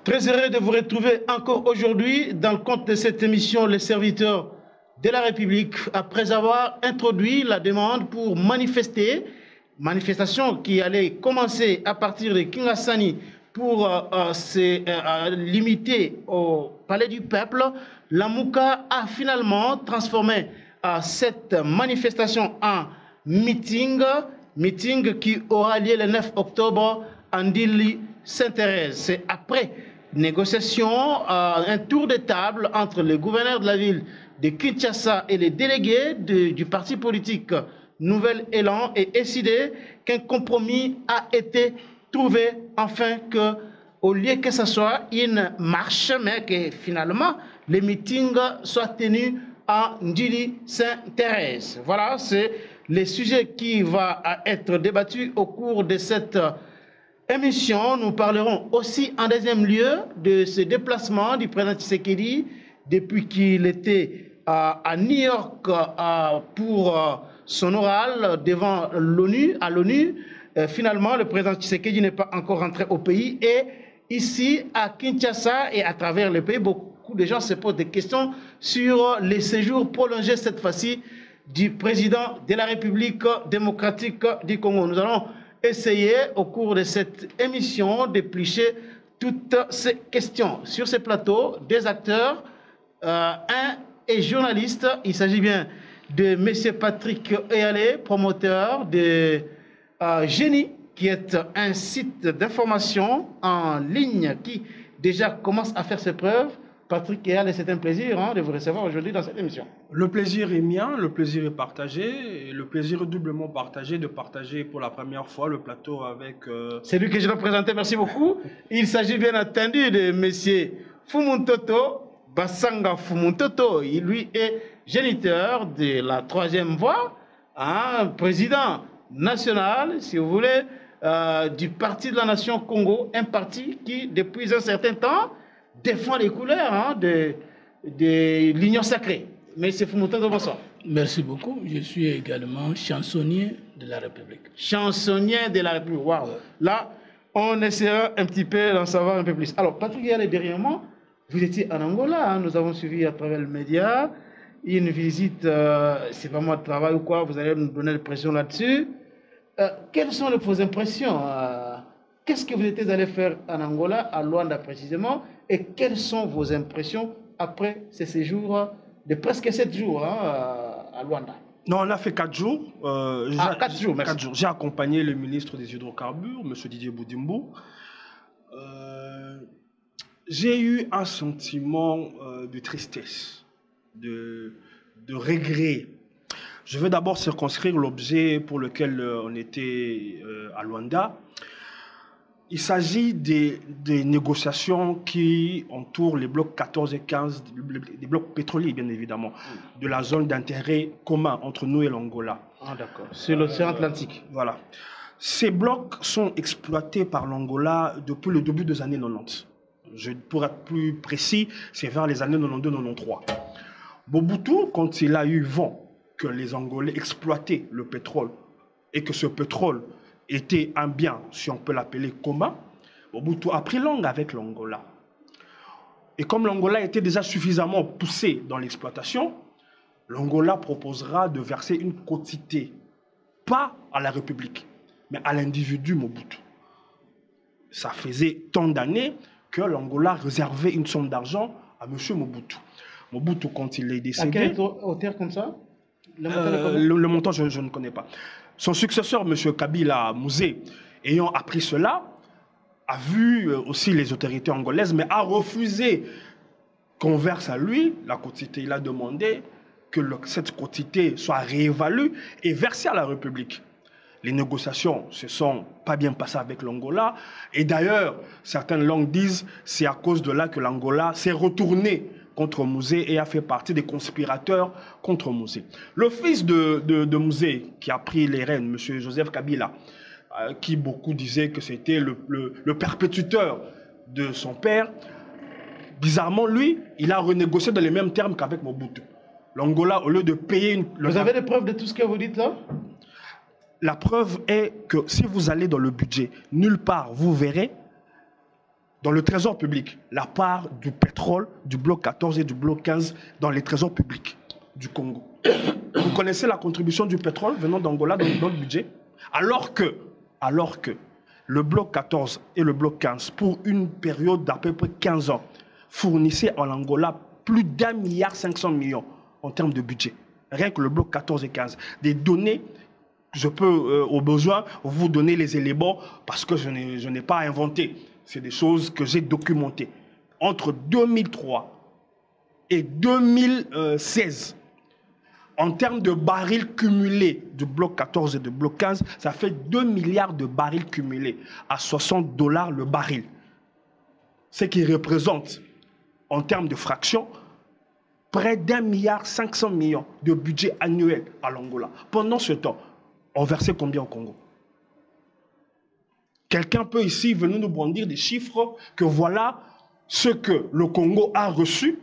Très heureux de vous retrouver encore aujourd'hui dans le cadre de cette émission Les Serviteurs de la République, après avoir introduit la demande pour manifester, manifestation qui allait commencer à partir de Kingasani pour se limiter au Palais du Peuple. La Mouka a finalement transformé cette manifestation en meeting qui aura lieu le 9 octobre en Dili Sainte-Thérèse. C'est après négociation, un tour de table entre le gouverneur de la ville de Kinshasa et les délégués du parti politique Nouvel Élan et décidé qu'un compromis a été trouvé afin que, au lieu que ce soit une marche, mais que finalement les meetings soient tenus à Ndili Sainte-Thérèse. Voilà, c'est le sujet qui va être débattu au cours de cette émission. Nous parlerons aussi en deuxième lieu de ce déplacement du président Tshisekedi depuis qu'il était à New York pour son oral devant l'ONU, à l'ONU. Finalement, le président Tshisekedi n'est pas encore rentré au pays et ici à Kinshasa et à travers le pays, beaucoup de gens se posent des questions sur les séjours prolongés cette fois-ci du président de la République démocratique du Congo. Nous allons essayer au cours de cette émission d'éplucher toutes ces questions. Sur ce plateau, des acteurs, un est journaliste. Il s'agit bien de M. Patrick Eyalé, promoteur de Génie, qui est un site d'information en ligne qui déjà commence à faire ses preuves. Patrick Eyalé, c'est un plaisir de vous recevoir aujourd'hui dans cette émission. Le plaisir est mien, le plaisir est partagé, et le plaisir est doublement partagé de partager pour la première fois le plateau avec... C'est lui que je dois présenter, merci beaucoup. Il s'agit bien entendu de M. Fumuntoto, Basanga Fumuntoto. Il lui est géniteur de la troisième voie, président national, si vous voulez, du Parti de la Nation Congo, un parti qui, depuis un certain temps, défend les couleurs de l'Union sacrée. Monsieur Fumuntoto, bonsoir. Merci beaucoup. Je suis également chansonnier de la République. Chansonnier de la République, waouh. Là, on essaiera un petit peu d'en savoir un peu plus. Alors, Patrick Eyalé, derrière moi, vous étiez en Angola, nous avons suivi à travers le média une visite, c'est pas moi de travail ou quoi, vous allez nous donner des pressions là-dessus. Quelles sont vos impressions qu'est-ce que vous étiez allé faire en Angola, à Luanda précisément, et quelles sont vos impressions après ces séjours de presque 7 jours à Luanda? Non, on a fait 4 jours. 4 jours, merci. 4 jours. J'ai accompagné le ministre des Hydrocarbures, M. Didier Boudimbo. J'ai eu un sentiment de tristesse, de regret. Je vais d'abord circonscrire l'objet pour lequel on était à Luanda. Il s'agit des négociations qui entourent les blocs 14 et 15, des blocs pétroliers bien évidemment, de la zone d'intérêt commun entre nous et l'Angola. Ah d'accord, c'est l'océan Atlantique. Voilà. Ces blocs sont exploités par l'Angola depuis le début des années 90. Pour être plus précis, c'est vers les années 92-93. Mobutu, quand il a eu vent que les Angolais exploitaient le pétrole et que ce pétrole était un bien, si on peut l'appeler commun, Mobutu a pris langue avec l'Angola. Et comme l'Angola était déjà suffisamment poussé dans l'exploitation, l'Angola proposera de verser une quotité, pas à la République, mais à l'individu Mobutu. Ça faisait tant d'années que l'Angola réservait une somme d'argent à M. Mobutu. Mobutu, quand il est décédé... À quelle hauteur comme ça? Le montant, je ne connais pas. Son successeur, M. Kabila Mouzé, ayant appris cela, a vu aussi les autorités angolaises, mais a refusé qu'on verse à lui la quotité. Il a demandé que cette quotité soit réévaluée et versée à la République. Les négociations ne se sont pas bien passées avec l'Angola. Et d'ailleurs, certaines langues disent que c'est à cause de là que l'Angola s'est retourné contre Mouzé et a fait partie des conspirateurs contre Mouzé. Le fils de Mouzé, qui a pris les rênes, M. Joseph Kabila, qui beaucoup disaient que c'était le perpétuteur de son père, bizarrement, lui, il a renégocié dans les mêmes termes qu'avec Mobutu. L'Angola, au lieu de payer... Vous avez des preuves de tout ce que vous dites là? La preuve est que si vous allez dans le budget, nulle part vous verrez dans le trésor public, la part du pétrole du bloc 14 et du bloc 15 dans les trésors publics du Congo. Vous connaissez la contribution du pétrole venant d'Angola dans le budget, alors que le bloc 14 et le bloc 15, pour une période d'à peu près 15 ans, fournissaient en Angola plus d'1,5 milliard en termes de budget. Rien que le bloc 14 et 15. Des données, je peux au besoin vous donner les éléments parce que je n'ai pas inventé. C'est des choses que j'ai documentées. Entre 2003 et 2016, en termes de barils cumulés du bloc 14 et du bloc 15, ça fait 2 milliards de barils cumulés à $60 le baril. Ce qui représente, en termes de fraction, près d'1,5 milliard de budget annuel à l'Angola. Pendant ce temps, on versait combien au Congo? Quelqu'un peut ici venir nous brandir des chiffres que voilà ce que le Congo a reçu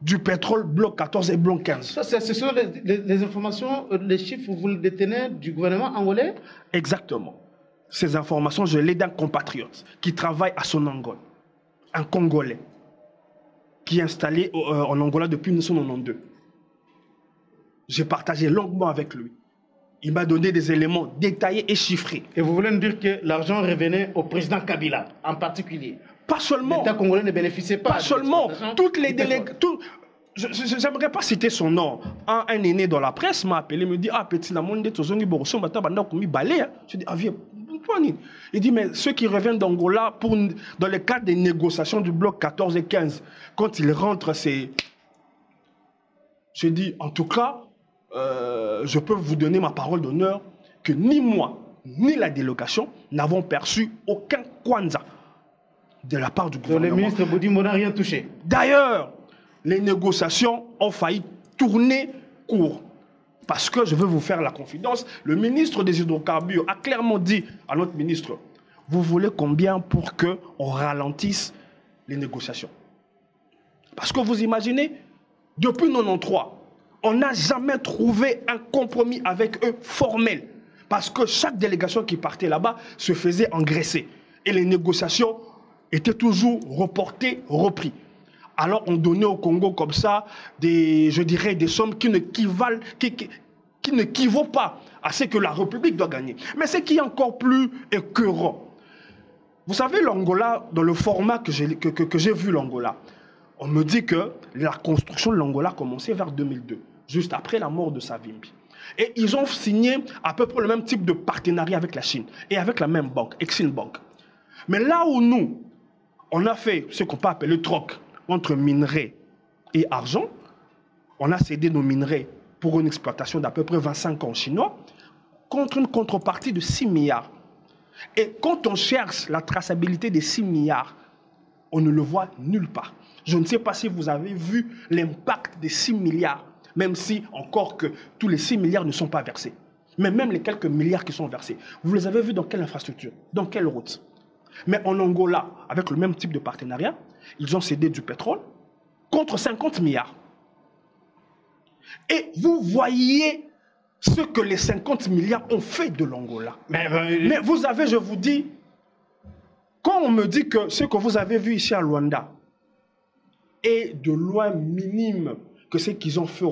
du pétrole bloc 14 et bloc 15. Ce sont les informations, les chiffres, vous les détenez du gouvernement angolais? Exactement. Ces informations, je les d'un compatriote qui travaille à son Angola. Un Congolais qui est installé en Angola depuis 1992. J'ai partagé longuement avec lui. Il m'a donné des éléments détaillés et chiffrés. Et vous voulez nous dire que l'argent revenait au président Kabila en particulier? Pas seulement. L'État congolais ne bénéficiait pas. Pas seulement. Toutes les délégations. J'aimerais pas citer son nom. Un aîné dans la presse m'a appelé, me dit ah petit la monde de zongi boroso bata banda komi balé. Je dis ah viens. Il dit mais ceux qui reviennent d'Angola dans le cadre des négociations du bloc 14 et 15, quand ils rentrent, c'est. Je dis en tout cas. Je peux vous donner ma parole d'honneur que ni moi, ni la délégation n'avons perçu aucun kwanza de la part du gouvernement. Le ministre Boudimbo n'a rien touché. D'ailleurs, les négociations ont failli tourner court. Parce que, je veux vous faire la confidence, le ministre des hydrocarbures a clairement dit à notre ministre, vous voulez combien pour qu'on ralentisse les négociations? Parce que vous imaginez, depuis 1993, on n'a jamais trouvé un compromis avec eux formel. Parce que chaque délégation qui partait là-bas se faisait engraisser. Et les négociations étaient toujours reportées, reprises. Alors on donnait au Congo comme ça, je dirais, des sommes qui n'équivaut pas à ce que la République doit gagner. Mais ce qui est encore plus écœurant, vous savez, l'Angola, dans le format que j'ai vu l'Angola, on me dit que la construction de l'Angola a commencé vers 2002. Juste après la mort de Savimbi. Et ils ont signé à peu près le même type de partenariat avec la Chine et avec la même banque, Exim Bank. Mais là où nous, on a fait ce qu'on peut appeler le troc entre minerais et argent, on a cédé nos minerais pour une exploitation d'à peu près 25 ans aux Chinois, contre une contrepartie de 6 milliards. Et quand on cherche la traçabilité des 6 milliards, on ne le voit nulle part. Je ne sais pas si vous avez vu l'impact des 6 milliards. Même si, encore que tous les 6 milliards ne sont pas versés. Mais même les quelques milliards qui sont versés, vous les avez vus dans quelle infrastructure? Dans quelle route? Mais en Angola, avec le même type de partenariat, ils ont cédé du pétrole contre 50 milliards. Et vous voyez ce que les 50 milliards ont fait de l'Angola. Mais vous avez, je vous dis, quand on me dit que ce que vous avez vu ici à Luanda est de loin minime que ce qu'ils ont fait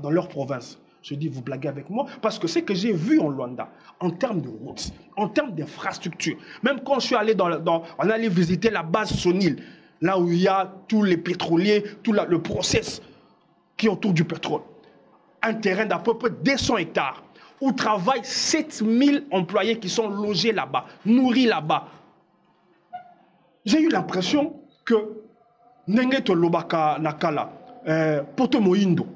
dans leur province. Je dis, vous blaguez avec moi, parce que ce que j'ai vu en Luanda, en termes de routes, en termes d'infrastructures, même quand je suis allé on allait visiter la base Sonil, là où il y a tous les pétroliers, tout le process qui est autour du pétrole. Un terrain d'à peu près 200 hectares, où travaillent 7000 employés qui sont logés là-bas, nourris là-bas. J'ai eu l'impression que Nengeto Lobaka Nakala, Poto Moindo.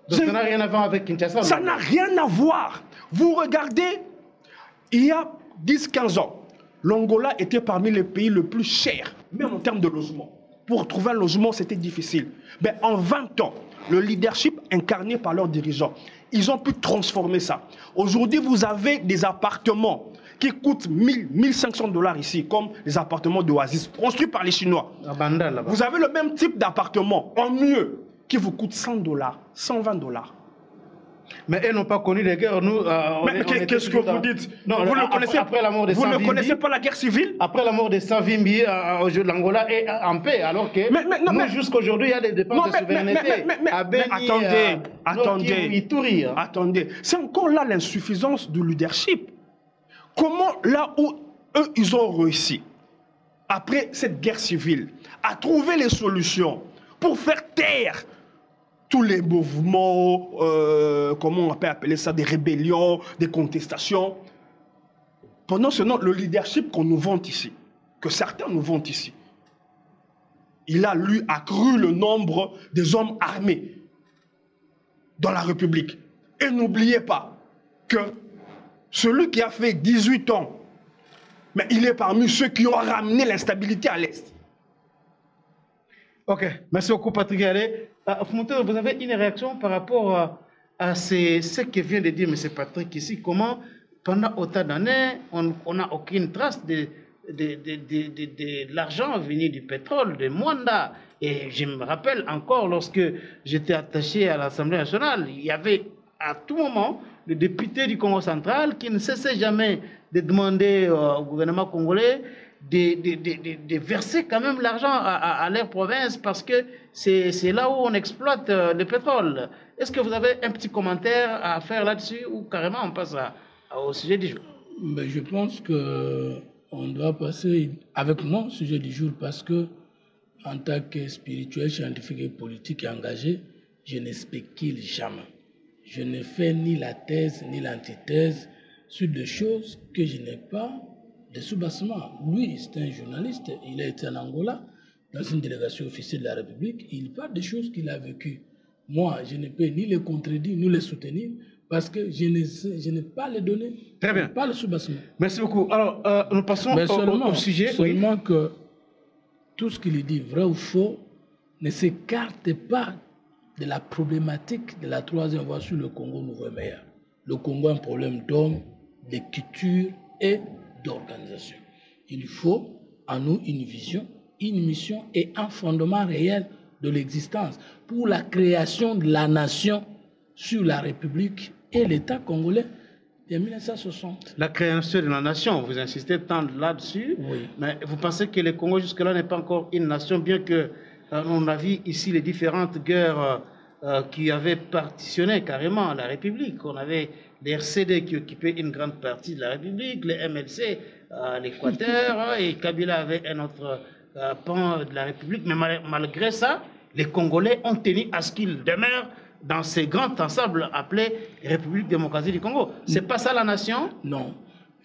Ça n'a rien à voir avec Kinshasa. Ça n'a rien à voir. Vous regardez, il y a 10-15 ans, l'Angola était parmi les pays les plus chers, même en termes de logement. Pour trouver un logement, c'était difficile. Mais en 20 ans, le leadership incarné par leurs dirigeants, ils ont pu transformer ça. Aujourd'hui, vous avez des appartements qui coûtent 1500 $ ici, comme les appartements d'Oasis, construits par les Chinois. Vous avez le même type d'appartement, en mieux, qui vous coûte 100 $, 120 $. Mais elles n'ont pas connu les guerres. Nous, mais qu'est-ce que vous dites? Non, vous ne connaissez pas la guerre civile? Après la mort de Savimbi, l'Angola est en paix, alors que nous, jusqu'aujourd'hui, il y a des dépenses de souveraineté. Attendez. C'est encore là l'insuffisance du leadership. Comment, là où eux, ils ont réussi, après cette guerre civile, à trouver les solutions pour faire taire tous les mouvements, comment on peut appeler ça, des rébellions, des contestations. Pendant ce temps, le leadership qu'on nous vante ici, que certains nous vantent ici, il a, lui, accru le nombre des hommes armés dans la République. Et n'oubliez pas que celui qui a fait 18 ans, mais il est parmi ceux qui ont ramené l'instabilité à l'Est. Ok, merci beaucoup Patrick Allé. Vous avez une réaction par rapport à ce que vient de dire M. Patrick ici, comment pendant autant d'années, on n'a aucune trace de l'argent venu du pétrole, de Mwanda. Et je me rappelle encore, lorsque j'étais attaché à l'Assemblée nationale, il y avait à tout moment le député du Congo central qui ne cessait jamais de demander au gouvernement congolais de verser quand même l'argent à leur province parce que c'est là où on exploite le pétrole. Est-ce que vous avez un petit commentaire à faire là-dessus ou carrément on passe au sujet du jour? Mais je pense qu'on doit passer avec mon sujet du jour parce que en tant que spirituel, scientifique et politique engagé, je ne spécule jamais. Je ne fais ni la thèse ni l'antithèse sur des choses que je n'ai pas de soubassement. Lui, c'est un journaliste, il a été en Angola, dans une délégation officielle de la République, il parle des choses qu'il a vécues. Moi, je ne peux ni les contredire, ni les soutenir, parce que je n'ai pas les données. Très bien. Pas le soubassement. Merci beaucoup. Alors, nous passons au sujet. Seulement que tout ce qu'il dit, vrai ou faux, ne s'écarte pas de la problématique de la troisième voie sur le Congo nouveau et meilleur. Le Congo a un problème d'hommes, de culture et d'organisation. Il faut en nous une vision, une mission et un fondement réel de l'existence pour la création de la nation sur la République et l'État congolais de 1960. La création de la nation, vous insistez tant là-dessus, oui. Mais vous pensez que le Congo jusque-là n'est pas encore une nation, bien que on a vu ici les différentes guerres qui avaient partitionné carrément la République. On avait les RCD qui occupaient une grande partie de la République, les MLC à l'Équateur, et Kabila avait un autre pan de la République. Mais malgré ça, les Congolais ont tenu à ce qu'ils demeurent dans ces grands ensembles appelés République démocratique du Congo. C'est pas ça la nation? Non.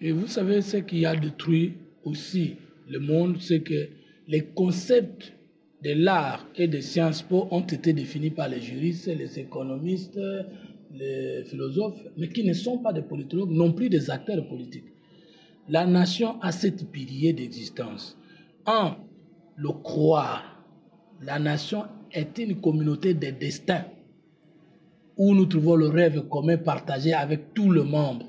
Et vous savez, ce qui a détruit aussi le monde, c'est que les concepts de l'art et des sciences po ont été définis par les juristes, les économistes, les philosophes, mais qui ne sont pas des politologues, non plus des acteurs politiques. La nation a cette pilier d'existence. Un, le croire. La nation est une communauté de destin où nous trouvons le rêve commun partagé avec tout le monde,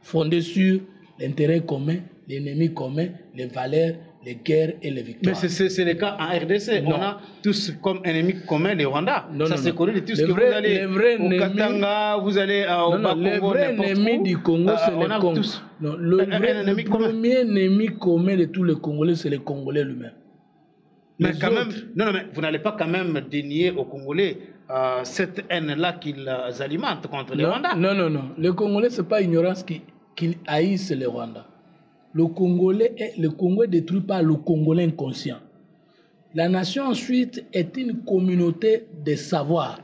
fondé sur l'intérêt commun, l'ennemi commun, les valeurs, les guerres et les victoires. Mais c'est le cas en RDC. Non. On a tous comme ennemi commun les Rwandais. Ça c'est connu de tous. Vous allez au Katanga, vous allez au Bakongo, le vrai ennemi du Congo, c'est le Congo. Le premier ennemi commun de tous les Congolais, c'est le Congolais lui-même. Mais quand même, non, mais vous n'allez pas quand même dénier aux Congolais cette haine-là qu'ils alimentent contre les Rwandais. Non. Les Congolais, ce n'est pas ignorance qu'ils haïssent les Rwandais. Le Congo est détruit par le Congolais inconscient. La nation ensuite est une communauté de savoir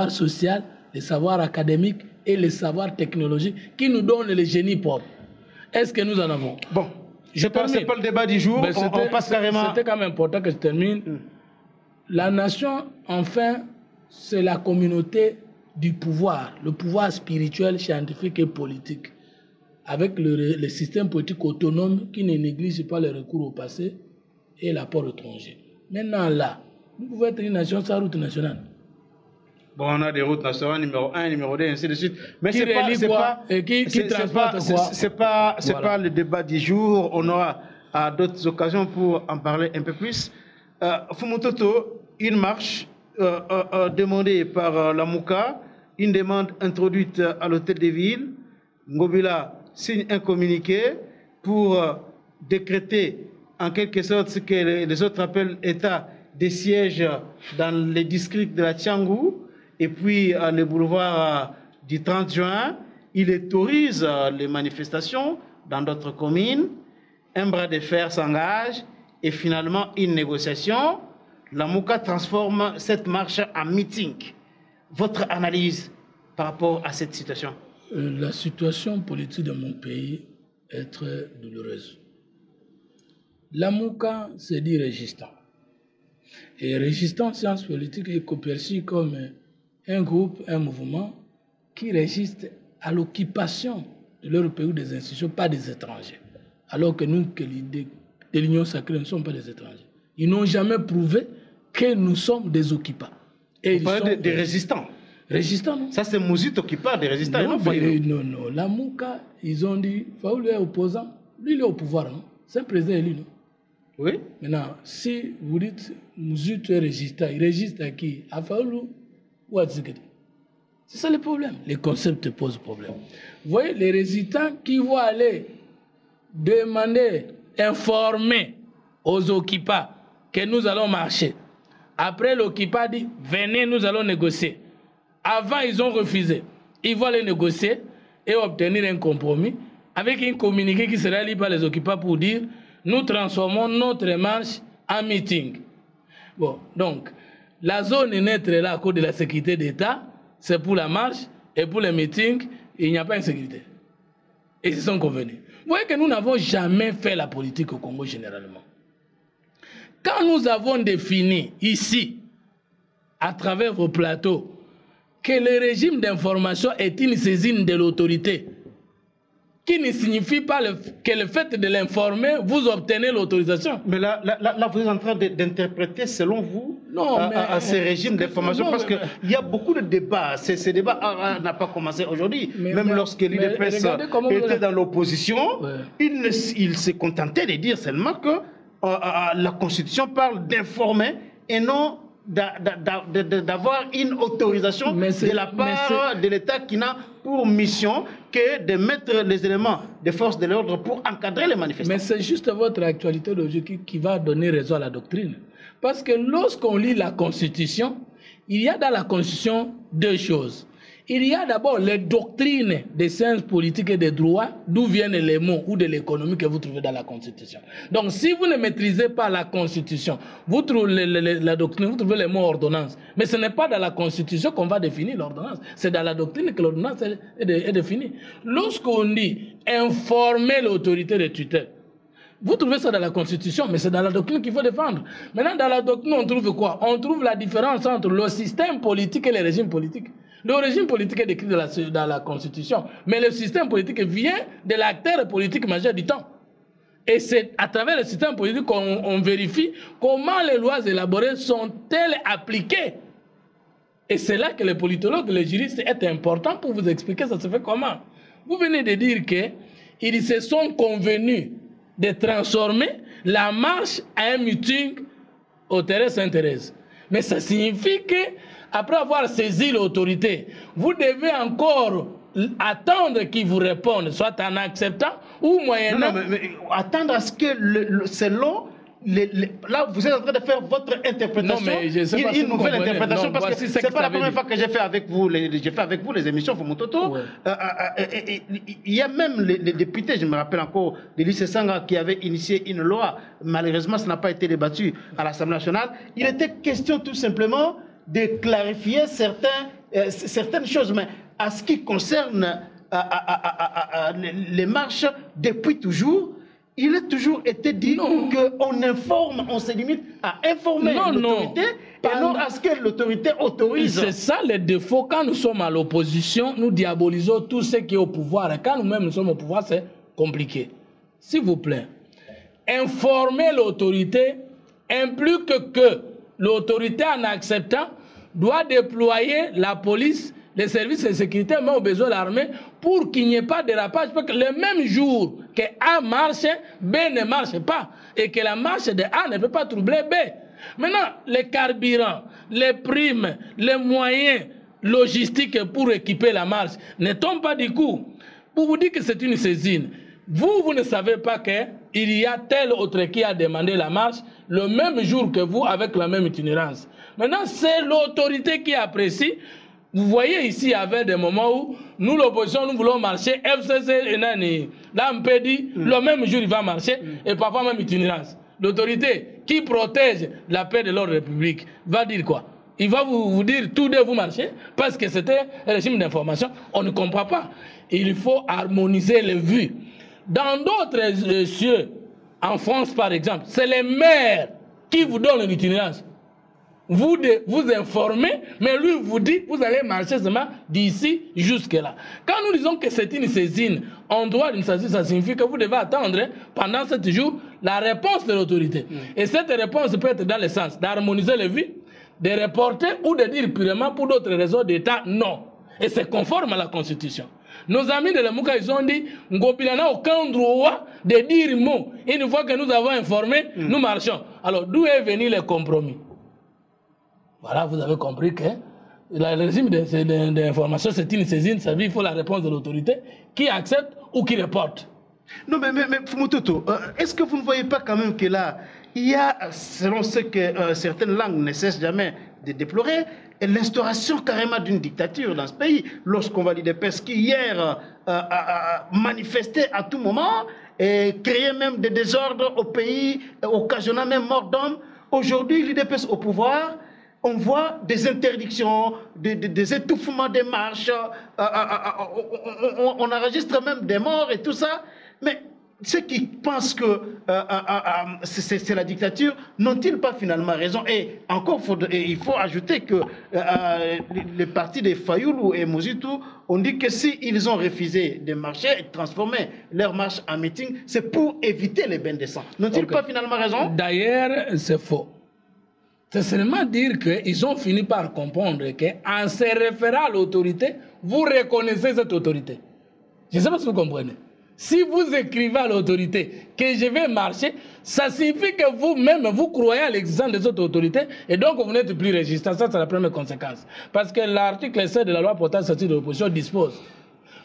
social, de savoir académique et le savoir technologique qui nous donne le génie propre. Est-ce que nous en avons? Bon, ce n'est pas le débat du jour, on passe carrément... C'était quand même important que je termine. La nation, enfin, c'est la communauté du pouvoir, le pouvoir spirituel, scientifique et politique, avec le système politique autonome qui ne néglige pas le recours au passé et l'apport étranger. Maintenant, là, nous pouvons être une nation sans route nationale. Bon, on a des routes nationales, numéro 1, numéro 2, ainsi de suite. Mais c'est pas le débat du jour. On aura d'autres occasions pour en parler un peu plus. Fumototo, une marche demandée par la Mouka une demande introduite à l'hôtel de ville. Ngobila signe un communiqué pour décréter en quelque sorte ce que les autres appellent état de siège dans les districts de la Tiangou et puis le boulevard du 30 juin. Il autorise les manifestations dans d'autres communes. Un bras de fer s'engage et finalement une négociation. La Mouka transforme cette marche en meeting. Votre analyse par rapport à cette situation? La situation politique de mon pays est très douloureuse. La Mouka se dit résistant. Et résistant en sciences politiques est perçu comme un groupe, un mouvement qui résiste à l'occupation de leur pays ou des institutions, pas des étrangers. Alors que nous, que l'idée de l'Union sacrée, ne sommes pas des étrangers. Ils n'ont jamais prouvé que nous sommes des occupants. Et vous parlez des résistants. Résistants, non? Ça, c'est Mouzit occupant des résistants. Non, non. La Mouka, ils ont dit, Faoulou est opposant. Lui, il est au pouvoir, non? C'est un président élu, non? Oui. Maintenant, si vous dites Mouzit est résistant, il résiste à qui? À Faoulou ou à Tshisekedi? C'est ça le problème. Les concepts posent problème. Vous voyez, les résistants qui vont aller demander, informer aux occupants que nous allons marcher. Après, l'occupant dit, venez, nous allons négocier. Avant, ils ont refusé. Ils vont aller négocier et obtenir un compromis avec un communiqué qui sera lu par les occupants pour dire, nous transformons notre marche en meeting. Bon, donc, la zone est neutre là à cause de la sécurité d'État. C'est pour la marche et pour le meeting, il n'y a pas de sécurité. Et ils se sont convenus. Vous voyez que nous n'avons jamais fait la politique au Congo généralement. Quand nous avons défini ici, à travers vos plateaux, que le régime d'information est une saisine de l'autorité, qui ne signifie pas que le fait de l'informer, vous obtenez l'autorisation. Mais là, vous êtes en train d'interpréter, selon vous, ces régimes d'information, parce qu'il y a beaucoup de débats. Ces débats n'ont pas commencé aujourd'hui. Même lorsque l'UDPS était dans l'opposition, il s'est contenté de dire seulement que la Constitution parle d'informer et non d'avoir une autorisation de la part de l'État qui n'a pour mission que de mettre les éléments de force de l'ordre pour encadrer les manifestants. Mais c'est juste votre actualité d'aujourd'hui qui va donner raison à la doctrine. Parce que lorsqu'on lit la Constitution, il y a dans la Constitution deux choses. Il y a d'abord les doctrines des sciences politiques et des droits, d'où viennent les mots ou de l'économie que vous trouvez dans la Constitution. Donc, si vous ne maîtrisez pas la Constitution, vous trouvez la doctrine, vous trouvez les mots ordonnance. Mais ce n'est pas dans la Constitution qu'on va définir l'ordonnance. C'est dans la doctrine que l'ordonnance est définie. Lorsqu'on dit informer l'autorité de tutelle, vous trouvez ça dans la Constitution, mais c'est dans la doctrine qu'il faut défendre. Maintenant, dans la doctrine, on trouve quoi? On trouve la différence entre le système politique et le régime politique. Le régime politique est décrit dans la Constitution, mais le système politique vient de l'acteur politique majeur du temps. Et c'est à travers le système politique qu'on vérifie comment les lois élaborées sont-elles appliquées. Et c'est là que les politologues, les juristes est important pour vous expliquer ça se fait comment. Vous venez de dire qu'ils se sont convenus de transformer la marche à un meeting au terrain Sainte-Thérèse. Mais ça signifie que après avoir saisi l'autorité, vous devez encore attendre qu'ils vous répondent, soit en acceptant ou moyennant. Non, mais attendre à ce que, selon... là, vous êtes en train de faire votre interprétation, non, mais je sais pas une nouvelle interprétation, non, parce que ce n'est pas la première fois que j'ai fait avec vous les émissions Fumototo. Ouais. Il y a même les députés, je me rappelle encore, de l'I.C. Sanga qui avait initié une loi. Malheureusement, ça n'a pas été débattu à l'Assemblée nationale. Il était question tout simplement de clarifier certaines choses, mais à ce qui concerne les marches, depuis toujours, il a toujours été dit qu'on informe, on se limite à informer l'autorité et non à ce que l'autorité autorise. C'est ça le défaut. Quand nous sommes à l'opposition, nous diabolisons tout ce qui est au pouvoir. Et quand nous-mêmes nous sommes au pouvoir, c'est compliqué. S'il vous plaît, informer l'autorité implique que l'autorité, en acceptant, doit déployer la police, les services de sécurité, mais au besoin de l'armée, pour qu'il n'y ait pas de dérapage. Parce que le même jour que A marche, B ne marche pas. Et que la marche de A ne peut pas troubler B. Maintenant, les carburants, les primes, les moyens, logistique pour équiper la marche ne tombe pas du coup. Pour vous dire que c'est une saisine. Vous ne savez pas qu'il y a tel autre qui a demandé la marche le même jour que vous avec la même itinérance. Maintenant, c'est l'autorité qui apprécie. Vous voyez ici, il y avait des moments où nous, l'opposition, nous voulons marcher. FCC et Nani, là, on peut dire, le même jour, il va marcher et parfois même itinérance. L'autorité qui protège la paix de l'ordre république va dire quoi? Il va vous dire tous deux vous marchez parce que c'était un régime d'information. On ne comprend pas. Il faut harmoniser les vues. Dans d'autres cieux, en France par exemple, c'est les maires qui vous donnent l'itinérance. Vous informez, mais lui vous dit vous allez marcher seulement d'ici jusque-là. Quand nous disons que c'est une saisine, en droit d'une saisine, ça signifie que vous devez attendre pendant 7 jours la réponse de l'autorité. Et cette réponse peut être dans le sens d'harmoniser les vues, de reporter ou de dire purement pour d'autres raisons d'État non. Et c'est conforme à la Constitution. Nos amis de la Mouka, ils ont dit Ngobila n'a aucun droit de dire mot. Une fois que nous avons informé, nous marchons. Alors d'où est venu le compromis? Voilà, vous avez compris que le régime d'information, c'est une saisine, ça veut dire qu'il faut la réponse de l'autorité qui accepte ou qui reporte. Non, mais Fumutoto, est-ce que vous ne voyez pas quand même que là, il y a, selon ce que certaines langues ne cessent jamais de déplorer, l'instauration carrément d'une dictature dans ce pays? Lorsqu'on va dire des PES qui hier manifestaient à tout moment et créaient même des désordres au pays, occasionnant même mort d'hommes, aujourd'hui l'UDPS au pouvoir, on voit des interdictions, des étouffements des marches, on enregistre même des morts et tout ça. Mais ceux qui pensent que c'est la dictature, n'ont-ils pas finalement raison? Et encore, il faut ajouter que les partis de Fayoulou et Mozitou ont dit que s'ils ont refusé de marcher et de transformer leur marche en meeting, c'est pour éviter les bains de sang. N'ont-ils pas finalement raison? D'ailleurs, c'est faux. C'est seulement dire qu'ils ont fini par comprendre qu'en se référant à l'autorité, vous reconnaissez cette autorité. Je ne sais pas si vous comprenez. Si vous écrivez à l'autorité que je vais marcher, ça signifie que vous-même, vous croyez à l'existence de cette autorité et donc vous n'êtes plus résistant. Ça, c'est la première conséquence. Parce que l'article 7 de la loi portant statut de l'opposition dispose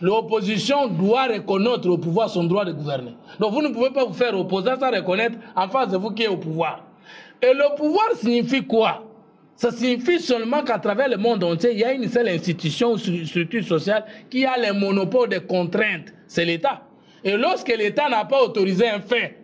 l'opposition doit reconnaître au pouvoir son droit de gouverner. Donc vous ne pouvez pas vous faire opposer sans reconnaître en face de vous qui est au pouvoir. Et le pouvoir signifie quoi? Ça signifie seulement qu'à travers le monde entier, il y a une seule institution ou structure sociale qui a le monopole des contraintes. C'est l'État. Et lorsque l'État n'a pas autorisé un fait,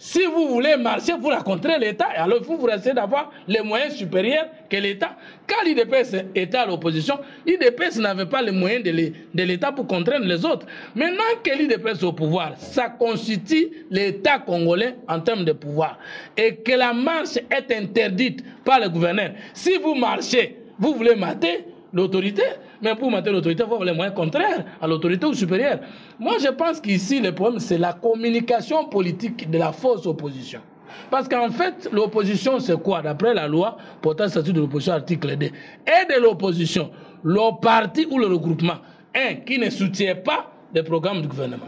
si vous voulez marcher, vous rencontrez l'État, et alors vous essayez d'avoir les moyens supérieurs que l'État. Quand l'IDPS était à l'opposition, l'IDPS n'avait pas les moyens de l'État pour contraindre les autres. Maintenant que l'IDPS est au pouvoir, ça constitue l'État congolais en termes de pouvoir. Et que la marche est interdite par le gouverneur. Si vous marchez, vous voulez mater l'autorité, mais pour mater l'autorité, il faut avoir les moyens contraires à l'autorité ou supérieure. Moi, je pense qu'ici, le problème, c'est la communication politique de la fausse opposition. Parce qu'en fait, l'opposition, c'est quoi? D'après la loi portant le statut de l'opposition, article 2, et de l'opposition, le parti ou le regroupement, un, qui ne soutient pas les programmes du gouvernement,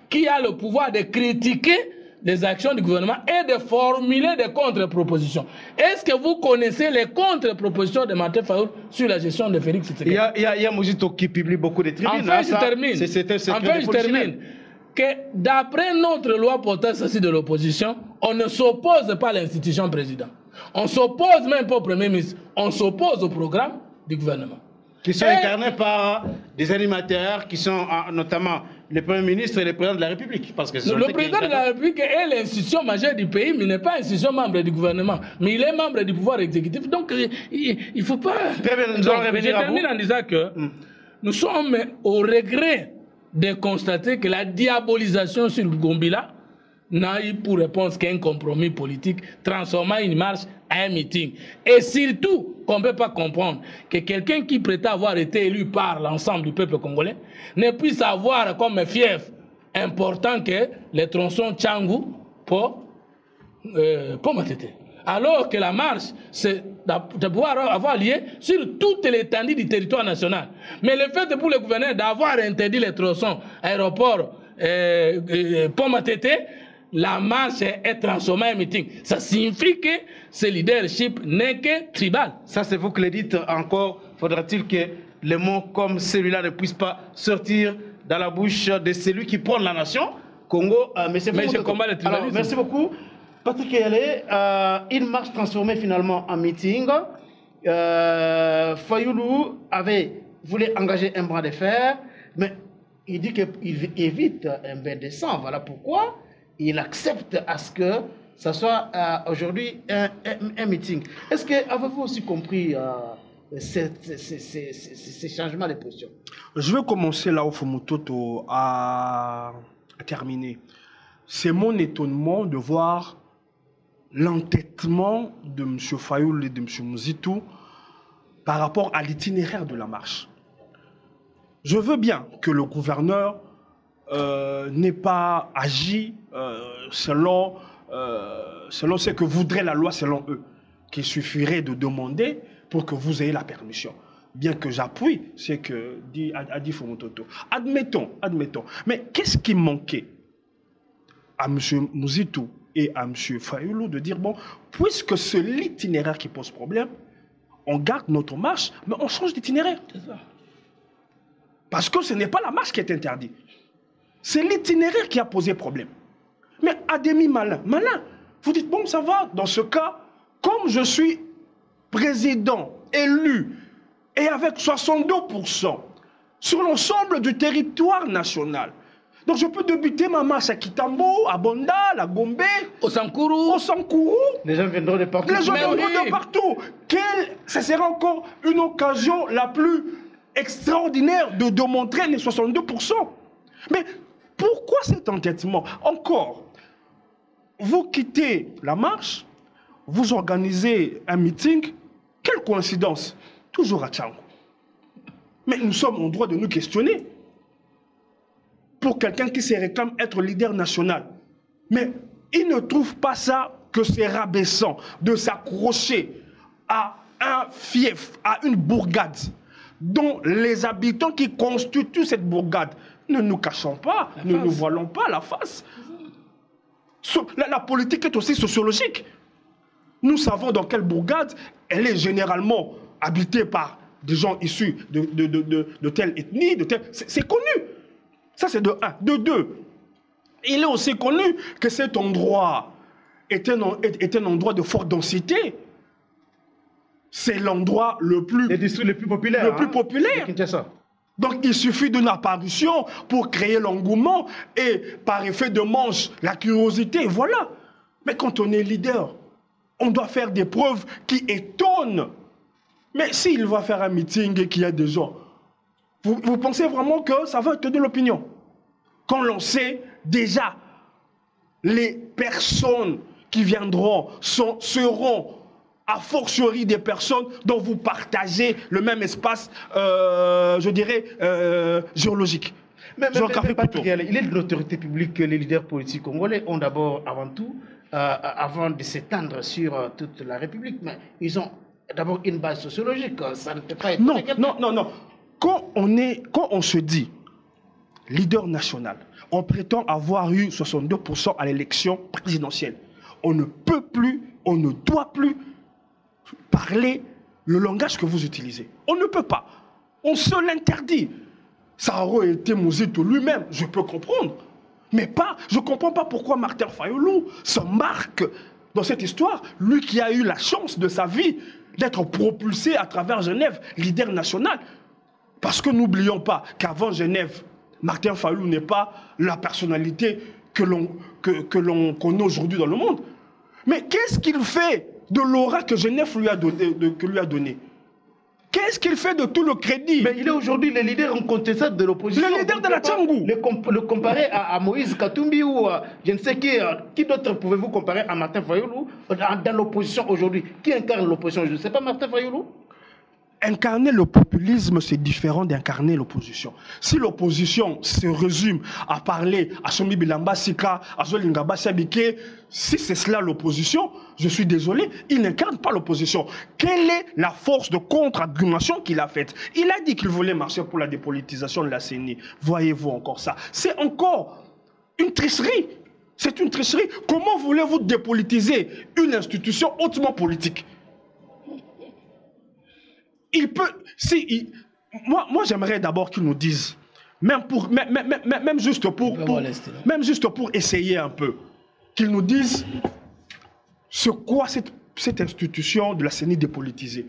qui a le pouvoir de critiquer les actions du gouvernement et de formuler des contre-propositions. Est-ce que vous connaissez les contre-propositions de Martin Fayoulou sur la gestion de Félix Tshisekedi? Il y a Mozito qui publie beaucoup de tribunes. Enfin, je termine. Que d'après notre loi portant ceci de l'opposition, on ne s'oppose pas à l'institution président. On ne s'oppose même pas au Premier ministre. On s'oppose au programme du gouvernement. Qui sont incarnés par des animateurs qui sont notamment le Premier ministre et le Président de la République. Parce que le Président de la République est l'institution majeure du pays, mais il n'est pas institution membre du gouvernement. Mais il est membre du pouvoir exécutif. Donc, il ne faut pas... Très bien, nous allons revenir à vous. Je termine en disant que nous sommes au regret de constater que la diabolisation sur le Gombila n'a eu pour réponse qu'un compromis politique transformant une marche à un meeting. Et surtout, qu'on ne peut pas comprendre que quelqu'un qui prétend avoir été élu par l'ensemble du peuple congolais ne puisse avoir comme fief important que les tronçons Tchangou pour Matete. Alors que la marche, c'est de pouvoir avoir lieu sur toute l'étendue du territoire national. Mais le fait pour le gouverneur d'avoir interdit les tronçons aéroport pour Matete, la marche est transformée en meeting. Ça signifie que ce leadership n'est que tribal. Ça, c'est vous qui le dites encore. Faudra-t-il que les mots comme celui-là ne puissent pas sortir dans la bouche de celui qui prend la nation. Congo, mais c'est combat le tribalisme. Merci beaucoup. Patrick Yale, une marche transformée finalement en meeting. Fayoulou voulait engager un bras de fer, mais il dit qu'il évite un bain de sang. Voilà pourquoi il accepte à ce que ça soit aujourd'hui un meeting. Est-ce que avez-vous aussi compris ces changements de position? Je vais commencer là où Fomutoto a terminé. C'est mon étonnement de voir l'entêtement de M. Fayoulou et de M. Mouzitou par rapport à l'itinéraire de la marche. Je veux bien que le gouverneur n'ait pas agi selon ce que voudrait la loi selon eux, qu'il suffirait de demander pour que vous ayez la permission. Bien que j'appuie ce que a dit Fomutoto. Admettons. Mais qu'est-ce qui manquait à M. Mouzitou et à M. Fayoulou de dire, bon, puisque c'est l'itinéraire qui pose problème, on garde notre marche, mais on change d'itinéraire. Parce que ce n'est pas la marche qui est interdite. C'est l'itinéraire qui a posé problème. Mais à demi malin, vous dites, bon, ça va, dans ce cas, comme je suis président élu et avec 62% sur l'ensemble du territoire national, donc je peux débuter ma marche à Kitambo, à Bonda, à Gombe, au Sankourou. Les gens viendront de partout. Les gens viendront de partout. Ça sera encore une occasion la plus extraordinaire de démontrer les 62%. Mais pourquoi cet entêtement? Encore, vous quittez la marche, vous organisez un meeting, quelle coïncidence? Toujours à Tchangou. Mais nous sommes en droit de nous questionner. Pour quelqu'un qui se réclame être leader national. Mais il ne trouve pas ça que c'est rabaissant de s'accrocher à un fief, à une bourgade, dont les habitants qui constituent cette bourgade, ne nous cachons pas, ne nous voilons pas la face. La politique est aussi sociologique. Nous savons dans quelle bourgade elle est généralement habitée par des gens issus de telle ethnie, c'est connu. Ça, c'est de 1. De 2, il est aussi connu que cet endroit est un endroit de forte densité. C'est l'endroit le plus populaire. Le plus populaire. Donc, il suffit d'une apparition pour créer l'engouement et, par effet de manche, la curiosité. Voilà. Mais quand on est leader, on doit faire des preuves qui étonnent. Mais s'il va faire un meeting et qu'il y a des gens... Vous pensez vraiment que ça va étonner l'opinion? Quand l'on sait déjà, les personnes qui viendront seront a fortiori des personnes dont vous partagez le même espace, je dirais, géologique. Mais il est de l'autorité publique que les leaders politiques congolais ont d'abord, avant tout, avant de s'étendre sur toute la République, mais ils ont d'abord une base sociologique. Ça ne peut pas être... Non. Quand on se dit leader national, on prétend avoir eu 62% à l'élection présidentielle. On ne peut plus, on ne doit plus parler le langage que vous utilisez. On ne peut pas. On se l'interdit. Ça aurait été Mouzitou lui-même, je peux comprendre. Mais pas, je ne comprends pas pourquoi Martin Fayoulou s'embarque dans cette histoire. Lui qui a eu la chance de sa vie d'être propulsé à travers Genève, leader national. Parce que n'oublions pas qu'avant Genève, Martin Fayoulou n'est pas la personnalité que l'on connaît aujourd'hui dans le monde. Mais qu'est-ce qu'il fait de l'aura que Genève lui a donné? Qu'est-ce qu'il fait de tout le crédit? Mais il est aujourd'hui le leader incontestable de l'opposition. Le leader de la Tchangou. Le comparer à Moïse Katumbi ou je ne sais qui d'autre pouvez-vous comparer à Martin Fayoulou dans l'opposition aujourd'hui? Qui incarne l'opposition? Je ne sais pas, Martin Fayoulou? Incarner le populisme, c'est différent d'incarner l'opposition. Si l'opposition se résume à parler à Somi Bilamba Sika, à Zolingaba Sabike, si c'est cela l'opposition, je suis désolé, il n'incarne pas l'opposition. Quelle est la force de contre-argumentation qu'il a faite? Il a dit qu'il voulait marcher pour la dépolitisation de la CENI. Voyez-vous encore ça? C'est encore une tricherie. C'est une tricherie. Comment voulez-vous dépolitiser une institution hautement politique? Il peut, moi j'aimerais d'abord qu'ils nous disent, même juste pour essayer un peu, qu'ils nous disent c'est quoi cette institution de la CENI dépolitisée.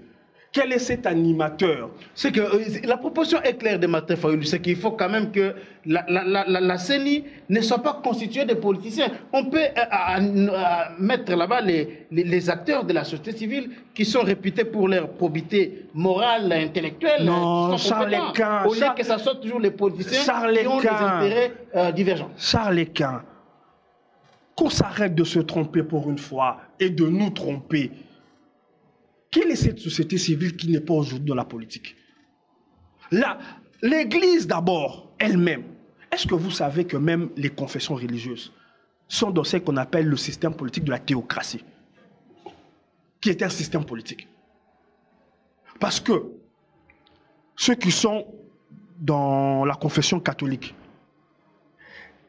Quel est cet animateur? C'est que la proposition est claire de Martin Fayulu, c'est qu'il faut quand même que la CENI ne soit pas constituée de politiciens. On peut mettre là-bas les acteurs de la société civile qui sont réputés pour leur probité morale, intellectuelle. Non, Charles Quint. Au lieu que ce soit toujours les politiciens qui ont des intérêts divergents. Charles Quint, qu'on s'arrête de se tromper pour une fois et de nous tromper. Quelle est cette société civile qui n'est pas aujourd'hui dans la politique? L'Église d'abord, elle-même. Est-ce que vous savez que même les confessions religieuses sont dans ce qu'on appelle le système politique de la théocratie, qui est un système politique? Parce que ceux qui sont dans la confession catholique,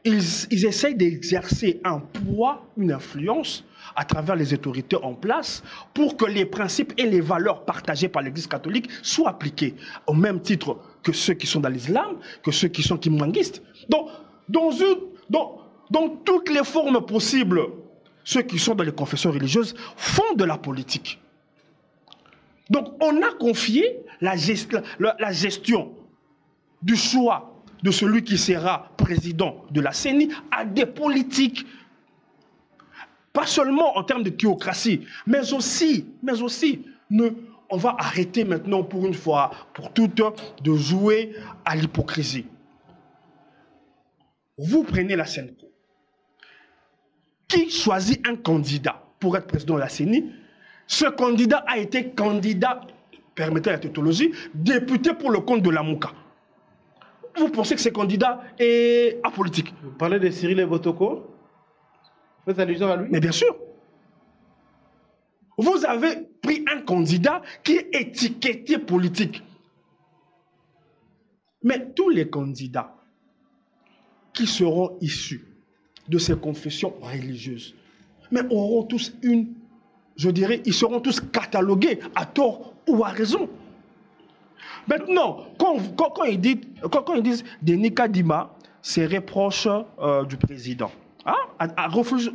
ils essayent d'exercer un poids, une influence à travers les autorités en place pour que les principes et les valeurs partagées par l'Église catholique soient appliqués au même titre que ceux qui sont dans l'islam, que ceux qui sont kimwanguistes. Donc, dans toutes les formes possibles, ceux qui sont dans les confessions religieuses font de la politique. Donc, on a confié la gestion du choix de celui qui sera président de la CENI à des politiques. Pas seulement en termes de théocratie, mais aussi, on va arrêter maintenant pour une fois, pour toutes, de jouer à l'hypocrisie. Vous prenez la CENCO. Qui choisit un candidat pour être président de la CENI? Ce candidat a été candidat, permettez la tautologie, député pour le compte de la Mouka. Vous pensez que ce candidat est apolitique? Vous parlez de Cyril Botoko? Vous faites allusion à lui? Mais bien sûr. Vous avez pris un candidat qui est étiqueté politique. Mais tous les candidats qui seront issus de ces confessions religieuses, mais auront tous ils seront tous catalogués à tort ou à raison. Maintenant, quand ils disent Denis Kadima, c'est reproche du président. Hein?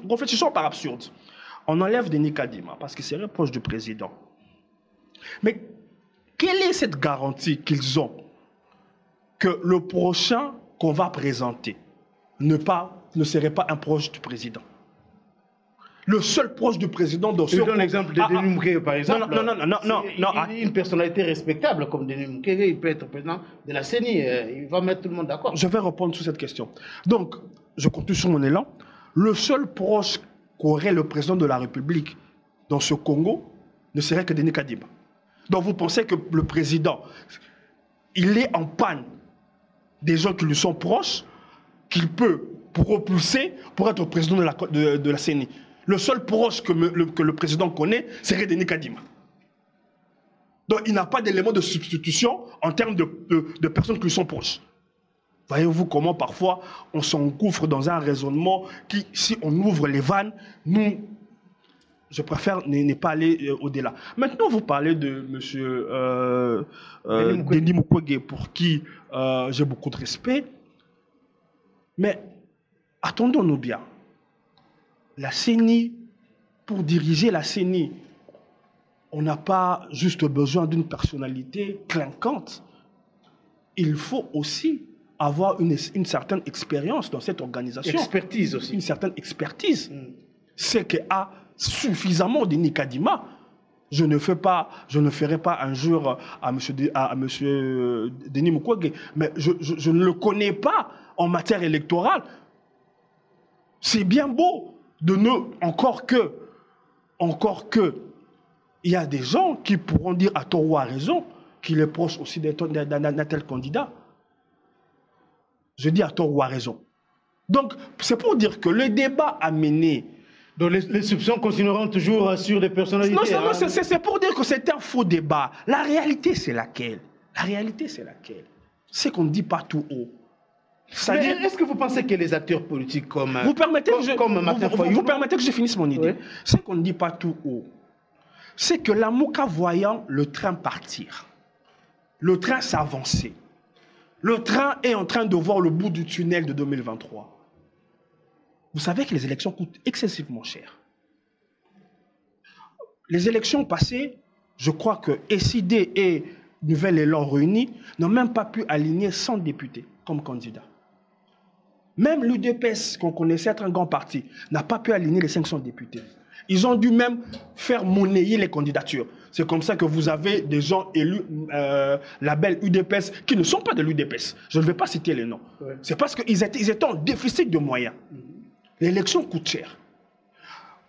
Réfléchissons par absurde. On enlève Denis Kadima parce que c'est reproche du président. Mais quelle est cette garantie qu'ils ont que le prochain qu'on va présenter ne serait pas un proche du président? Le seul proche du président dans ce... Je donne l'exemple de Denis Mukwege, par exemple. Non. Une personnalité respectable comme Denis Mukwege, il peut être président de la CENI. Il va mettre tout le monde d'accord. Je vais répondre sur cette question. Donc, je continue sur mon élan. Le seul proche qu'aurait le président de la République dans ce Congo ne serait que Denis Kadima. Donc, vous pensez que le président, il est en panne des gens qui lui sont proches, qu'il peut propulser pour être président de la CENI. Le seul proche que le président connaît serait Denis Kadima. Donc il n'a pas d'élément de substitution en termes de personnes qui lui sont proches. Voyez-vous comment parfois on s'engouffre dans un raisonnement qui, si on ouvre les vannes, je préfère ne pas aller au-delà. Maintenant, vous parlez de M. Denis Mukwege, pour qui j'ai beaucoup de respect. Mais attendons-nous bien. La CENI, pour diriger la CENI, on n'a pas juste besoin d'une personnalité clinquante. Il faut aussi avoir une certaine expérience dans cette organisation. Expertise aussi. Une certaine expertise. C'est qu'a suffisamment Denis Kadima. Je ne ferai pas injure à M. Denis Mukwege, mais je ne le connais pas en matière électorale. C'est bien beau de ne... Encore que, il y a des gens qui pourront dire à tort ou à raison qu'il est proche aussi d'un tel candidat. Je dis à tort ou à raison. Donc, c'est pour dire que le débat a mené... Donc les soupçons continueront toujours sur des personnalités. Non, c'est pour dire que c'est un faux débat. La réalité, c'est laquelle? C'est qu'on ne dit pas tout haut. Est-ce que vous pensez que les acteurs politiques comme... Vous permettez que je finisse mon idée. Oui. C'est qu'on ne dit pas tout haut. C'est que la Mouka voyant le train partir, le train s'est avancé. Le train est en train de voir le bout du tunnel de 2023. Vous savez que les élections coûtent excessivement cher. Les élections passées, je crois que SID et Nouvel Élan réunis n'ont même pas pu aligner 100 députés comme candidats. Même l'UDPS, qu'on connaissait être un grand parti, n'a pas pu aligner les 500 députés. Ils ont dû même faire monnayer les candidatures. C'est comme ça que vous avez des gens élus label UDPS qui ne sont pas de l'UDPS. Je ne vais pas citer les noms. Ouais. C'est parce qu'ils étaient en déficit de moyens. L'élection coûte cher.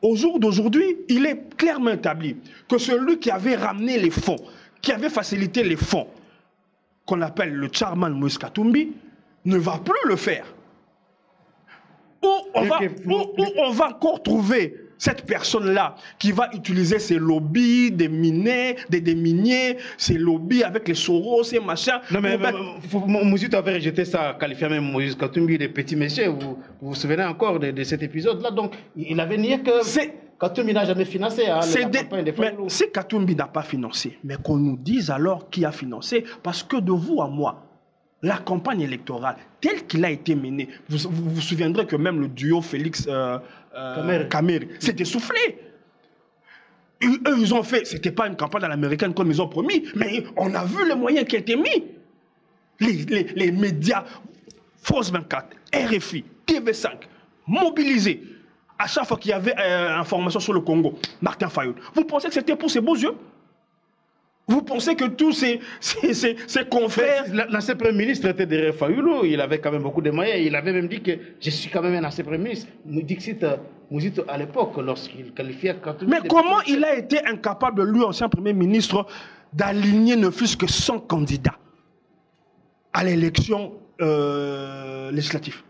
Au jour d'aujourd'hui, il est clairement établi que celui qui avait ramené les fonds, qui avait facilité les fonds, qu'on appelle le Chairman Moïse Katumbi, ne va plus le faire. Où on va encore trouver cette personne-là qui va utiliser ses lobbies des miniers, des miniers, ses lobbies avec les Soros, ces machins. Non mais Mouzit avait rejeté ça, qualifiant même Moïse Katumbi de petit monsieur. Vous vous souvenez encore de cet épisode-là? Donc il avait nié que Katumbi n'a jamais financé la campagne des Fayulu. Si Katumbi n'a pas financé, mais qu'on nous dise alors qui a financé, parce que de vous à moi, la campagne électorale, telle qu'il a été menée, vous souviendrez que même le duo Félix Kamerhe s'est essoufflé. Eux, ils ont fait, c'était pas une campagne à l'américaine comme ils ont promis, mais on a vu les moyens qui étaient mis. Les médias, France 24, RFI, TV5, mobilisés. À chaque fois qu'il y avait information sur le Congo, Martin Fayulu. Vous pensez que c'était pour ses beaux yeux? Vous pensez que tous ces confrères... L'ancien Premier ministre était derrière Fayulu, il avait quand même beaucoup de moyens, il avait même dit que je suis quand même un ancien Premier ministre. Dixit Mouzit à l'époque, lorsqu'il qualifiait... Mais comment il a été incapable, lui, ancien Premier ministre, d'aligner ne fût-ce que 100 candidats à l'élection législative?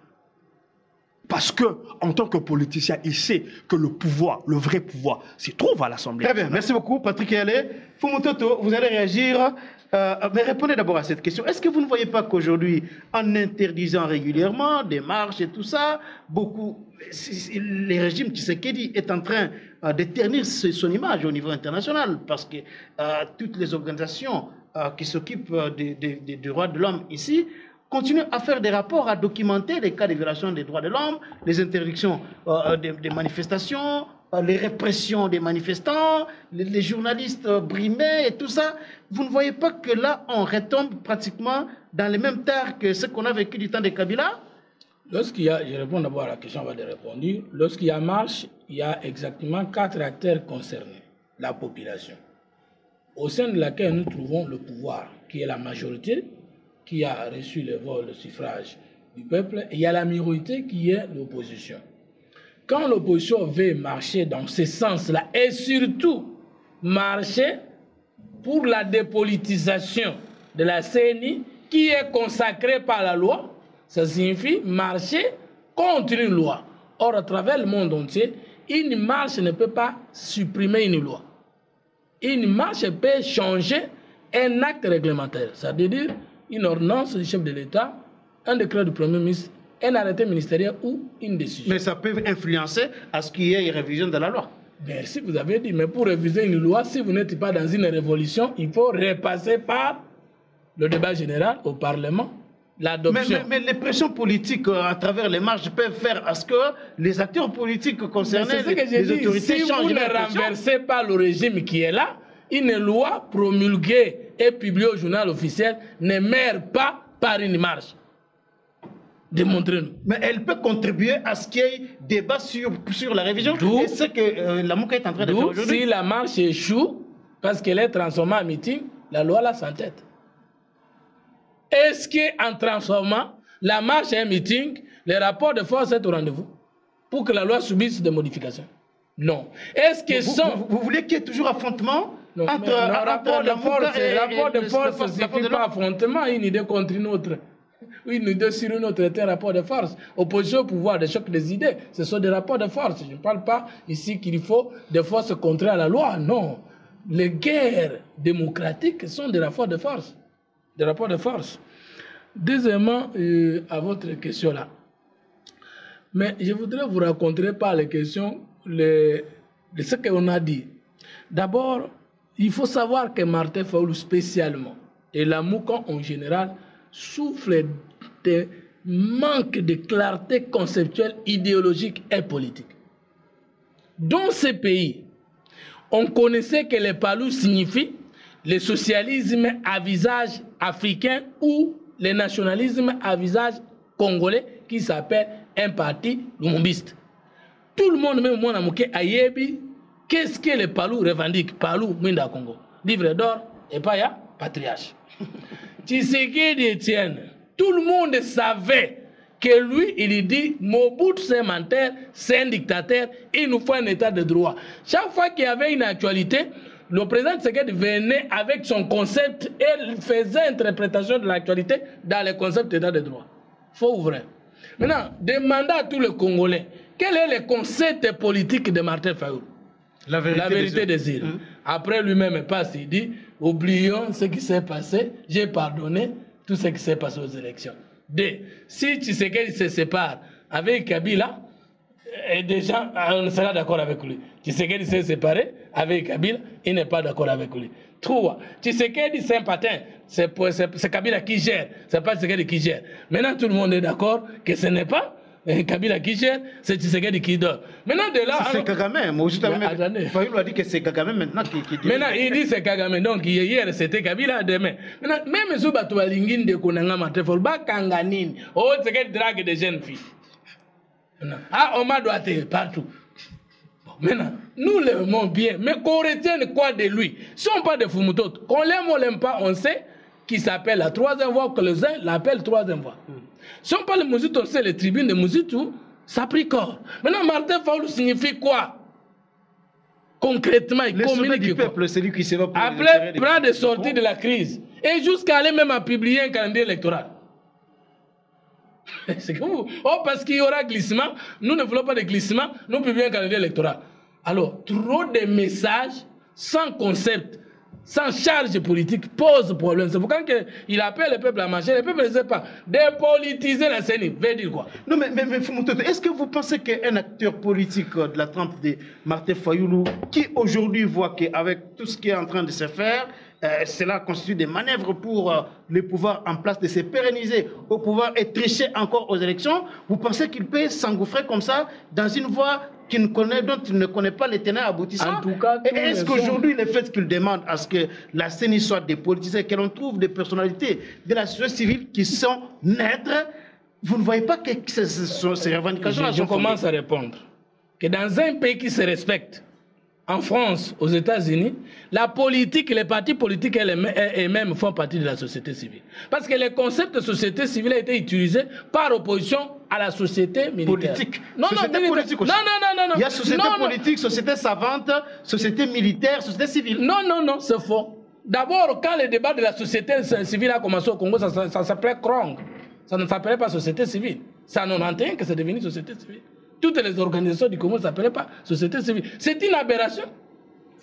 Parce que, en tant que politicien, il sait que le pouvoir, le vrai pouvoir, se trouve à l'Assemblée. Très bien, merci beaucoup, Patrick Yale. Fumutoto, vous allez réagir. Mais répondez d'abord à cette question. Est-ce que vous ne voyez pas qu'aujourd'hui, en interdisant régulièrement des marches et tout ça, les régimes Tshisekedi est en train de ternir son image au niveau international? Parce que toutes les organisations qui s'occupent des droits de l'homme ici continuent à faire des rapports, à documenter les cas de violation des droits de l'homme, les interdictions des manifestations, les répressions des manifestants, les journalistes brimés et tout ça. Vous ne voyez pas que là, on retombe pratiquement dans les mêmes terres que ce qu'on a vécu du temps de Kabila? Lorsqu'il y a, je réponds d'abord à la question, on va te répondre. Lorsqu'il y a marche, il y a exactement 4 acteurs concernés. La population, au sein de laquelle nous trouvons le pouvoir, qui est la majorité, qui a reçu le vote, le suffrage du peuple, et il y a la minorité qui est l'opposition. Quand l'opposition veut marcher dans ce sens-là, et surtout marcher pour la dépolitisation de la CENI, qui est consacrée par la loi, ça signifie marcher contre une loi. Or, à travers le monde entier, une marche ne peut pas supprimer une loi. Une marche peut changer un acte réglementaire, c'est-à-dire une ordonnance du chef de l'État, un décret du Premier ministre, un arrêté ministériel ou une décision. Mais ça peut influencer à ce qu'il y ait une révision de la loi. Merci, vous avez dit, mais pour réviser une loi, si vous n'êtes pas dans une révolution, il faut repasser par le débat général au Parlement, l'adoption. Mais les pressions politiques à travers les marches peuvent faire à ce que les acteurs politiques concernés, les autorités si changent. Si vous ne renversez pas le régime qui est là, une loi promulguée et publiée au journal officiel ne meurt pas par une marche. Démontrez-nous. Mais elle peut contribuer à ce qu'il y ait débat sur la révision. Et ce que la MOUCA est en train de faire aujourd'hui. Si la marche échoue, parce qu'elle est transformée en meeting, la loi la s'entête. Est-ce qu'en transformant la marche en meeting, les rapports de force sont au rendez-vous pour que la loi subisse des modifications? Non. Est-ce que vous voulez qu'il y ait toujours affrontement entre rapport de force? Rapport de force ne signifie pas affrontement, une idée contre une autre. Une idée sur une autre est un rapport de force. Opposition au pouvoir, des chocs des idées, ce sont des rapports de force. Je ne parle pas ici qu'il faut des forces contraires à la loi. Non. Les guerres démocratiques sont des rapports de force. Des rapports de force. Deuxièmement, à votre question là. Mais je voudrais vous raconter par les questions de ce qu'on a dit. D'abord, il faut savoir que Martin Fayulu spécialement et la Moukan en général souffrent de manque de clarté conceptuelle, idéologique et politique. Dans ces pays, on connaissait que le palou signifie le socialisme à visage africain ou le nationalisme à visage congolais qui s'appelle un parti lumumbiste. Tout le monde, même moi, a yebi, qu'est-ce que le palou revendique? Palou, Minda Congo. Livre d'or, et pas ya, patriarche. Tshisekedi Etienne, tout le monde savait que lui, il dit Mobutu c'est menteur, c'est un dictateur, il nous faut un état de droit. Chaque fois qu'il y avait une actualité, le président Tshisekedi venait avec son concept et faisait interprétation de l'actualité dans le concept d'état de droit. Faux ou vrai? Maintenant, demandez à tous les Congolais, quel est le concept politique de Martin Fayulu? La vérité des îles. Après lui-même passe, il dit, oublions ce qui s'est passé, j'ai pardonné tout ce qui s'est passé aux élections. Si Tshisekedi se sépare avec Kabila, et déjà, on sera d'accord avec lui. Tshisekedi s'est séparé avec Kabila, il n'est pas d'accord avec lui. 3. Tshisekedi, c'est un patin. C'est Kabila qui gère, c'est pas Tshisekedi qui gère. Maintenant, tout le monde est d'accord que ce n'est pas Kabila qui gère, c'est Tshisekedi qui donne. Maintenant, de là. C'est Kagame. Moi, Fayulu a dit que c'est Kagame maintenant qui dit. Maintenant, il dit c'est Kagame. Donc, hier, c'était Kabila, demain. Maintenant, même si tu as de Konanga Matefol, Bakanganine, oh, Tshisekedi drague des jeunes filles. Ah, on m'a doigté partout. Bon, maintenant, nous l'aimons bien, mais qu'on retienne quoi de lui? Si on parle de Fumutot, qu'on l'aime ou l'aime pas, on sait qu'il s'appelle la troisième voie, que les uns l'appellent troisième voie. Si on parle de Moussout, on sait les tribunes de Moussout, ça a pris corps. Maintenant, Martin Fayulu signifie quoi? Concrètement, il communique du peuple, c'est lui qui se va pour après, plan de sortie de la crise. Et jusqu'à aller même à publier un calendrier électoral. C'est comme vous. Oh, parce qu'il y aura glissement, nous ne voulons pas de glissement, nous publions un calendrier électoral. Alors, trop de messages sans concept, sans charge politique pose problème. C'est pourquoi il appelle le peuple à marcher. Le peuple ne sait pas. Dépolitiser la CENI, veut dire quoi? Non, mais est-ce que vous pensez qu'un acteur politique de la trempe de Martin Fayulu, qui aujourd'hui voit qu'avec tout ce qui est en train de se faire, cela constitue des manœuvres pour le pouvoir en place de se pérenniser au pouvoir et tricher encore aux élections, vous pensez qu'il peut s'engouffrer comme ça dans une voie dont il ne connaît pas les tenants aboutissants? En tout cas, est-ce qu'aujourd'hui, le fait qu'il demande à ce que la CENI soit dépolitisée, que l'on trouve des personnalités de la société civile qui sont neutres, vous ne voyez pas que ces revendications... Je commence à répondre. Que dans un pays qui se respecte, en France, aux États-Unis, la politique, les partis politiques eux-mêmes font partie de la société civile. Parce que le concept de société civile a été utilisé par opposition à la société militaire. Politique. Non, société politique aussi. Non. Il y a société politique, société savante, société militaire, société civile. Non, c'est faux. D'abord, quand le débat de la société civile a commencé au Congo, ça s'appelait Krong. Ça ne s'appelait pas société civile. C'est en 91 que c'est devenu société civile. Toutes les organisations du Congo ne s'appelaient pas société civile. C'est une aberration.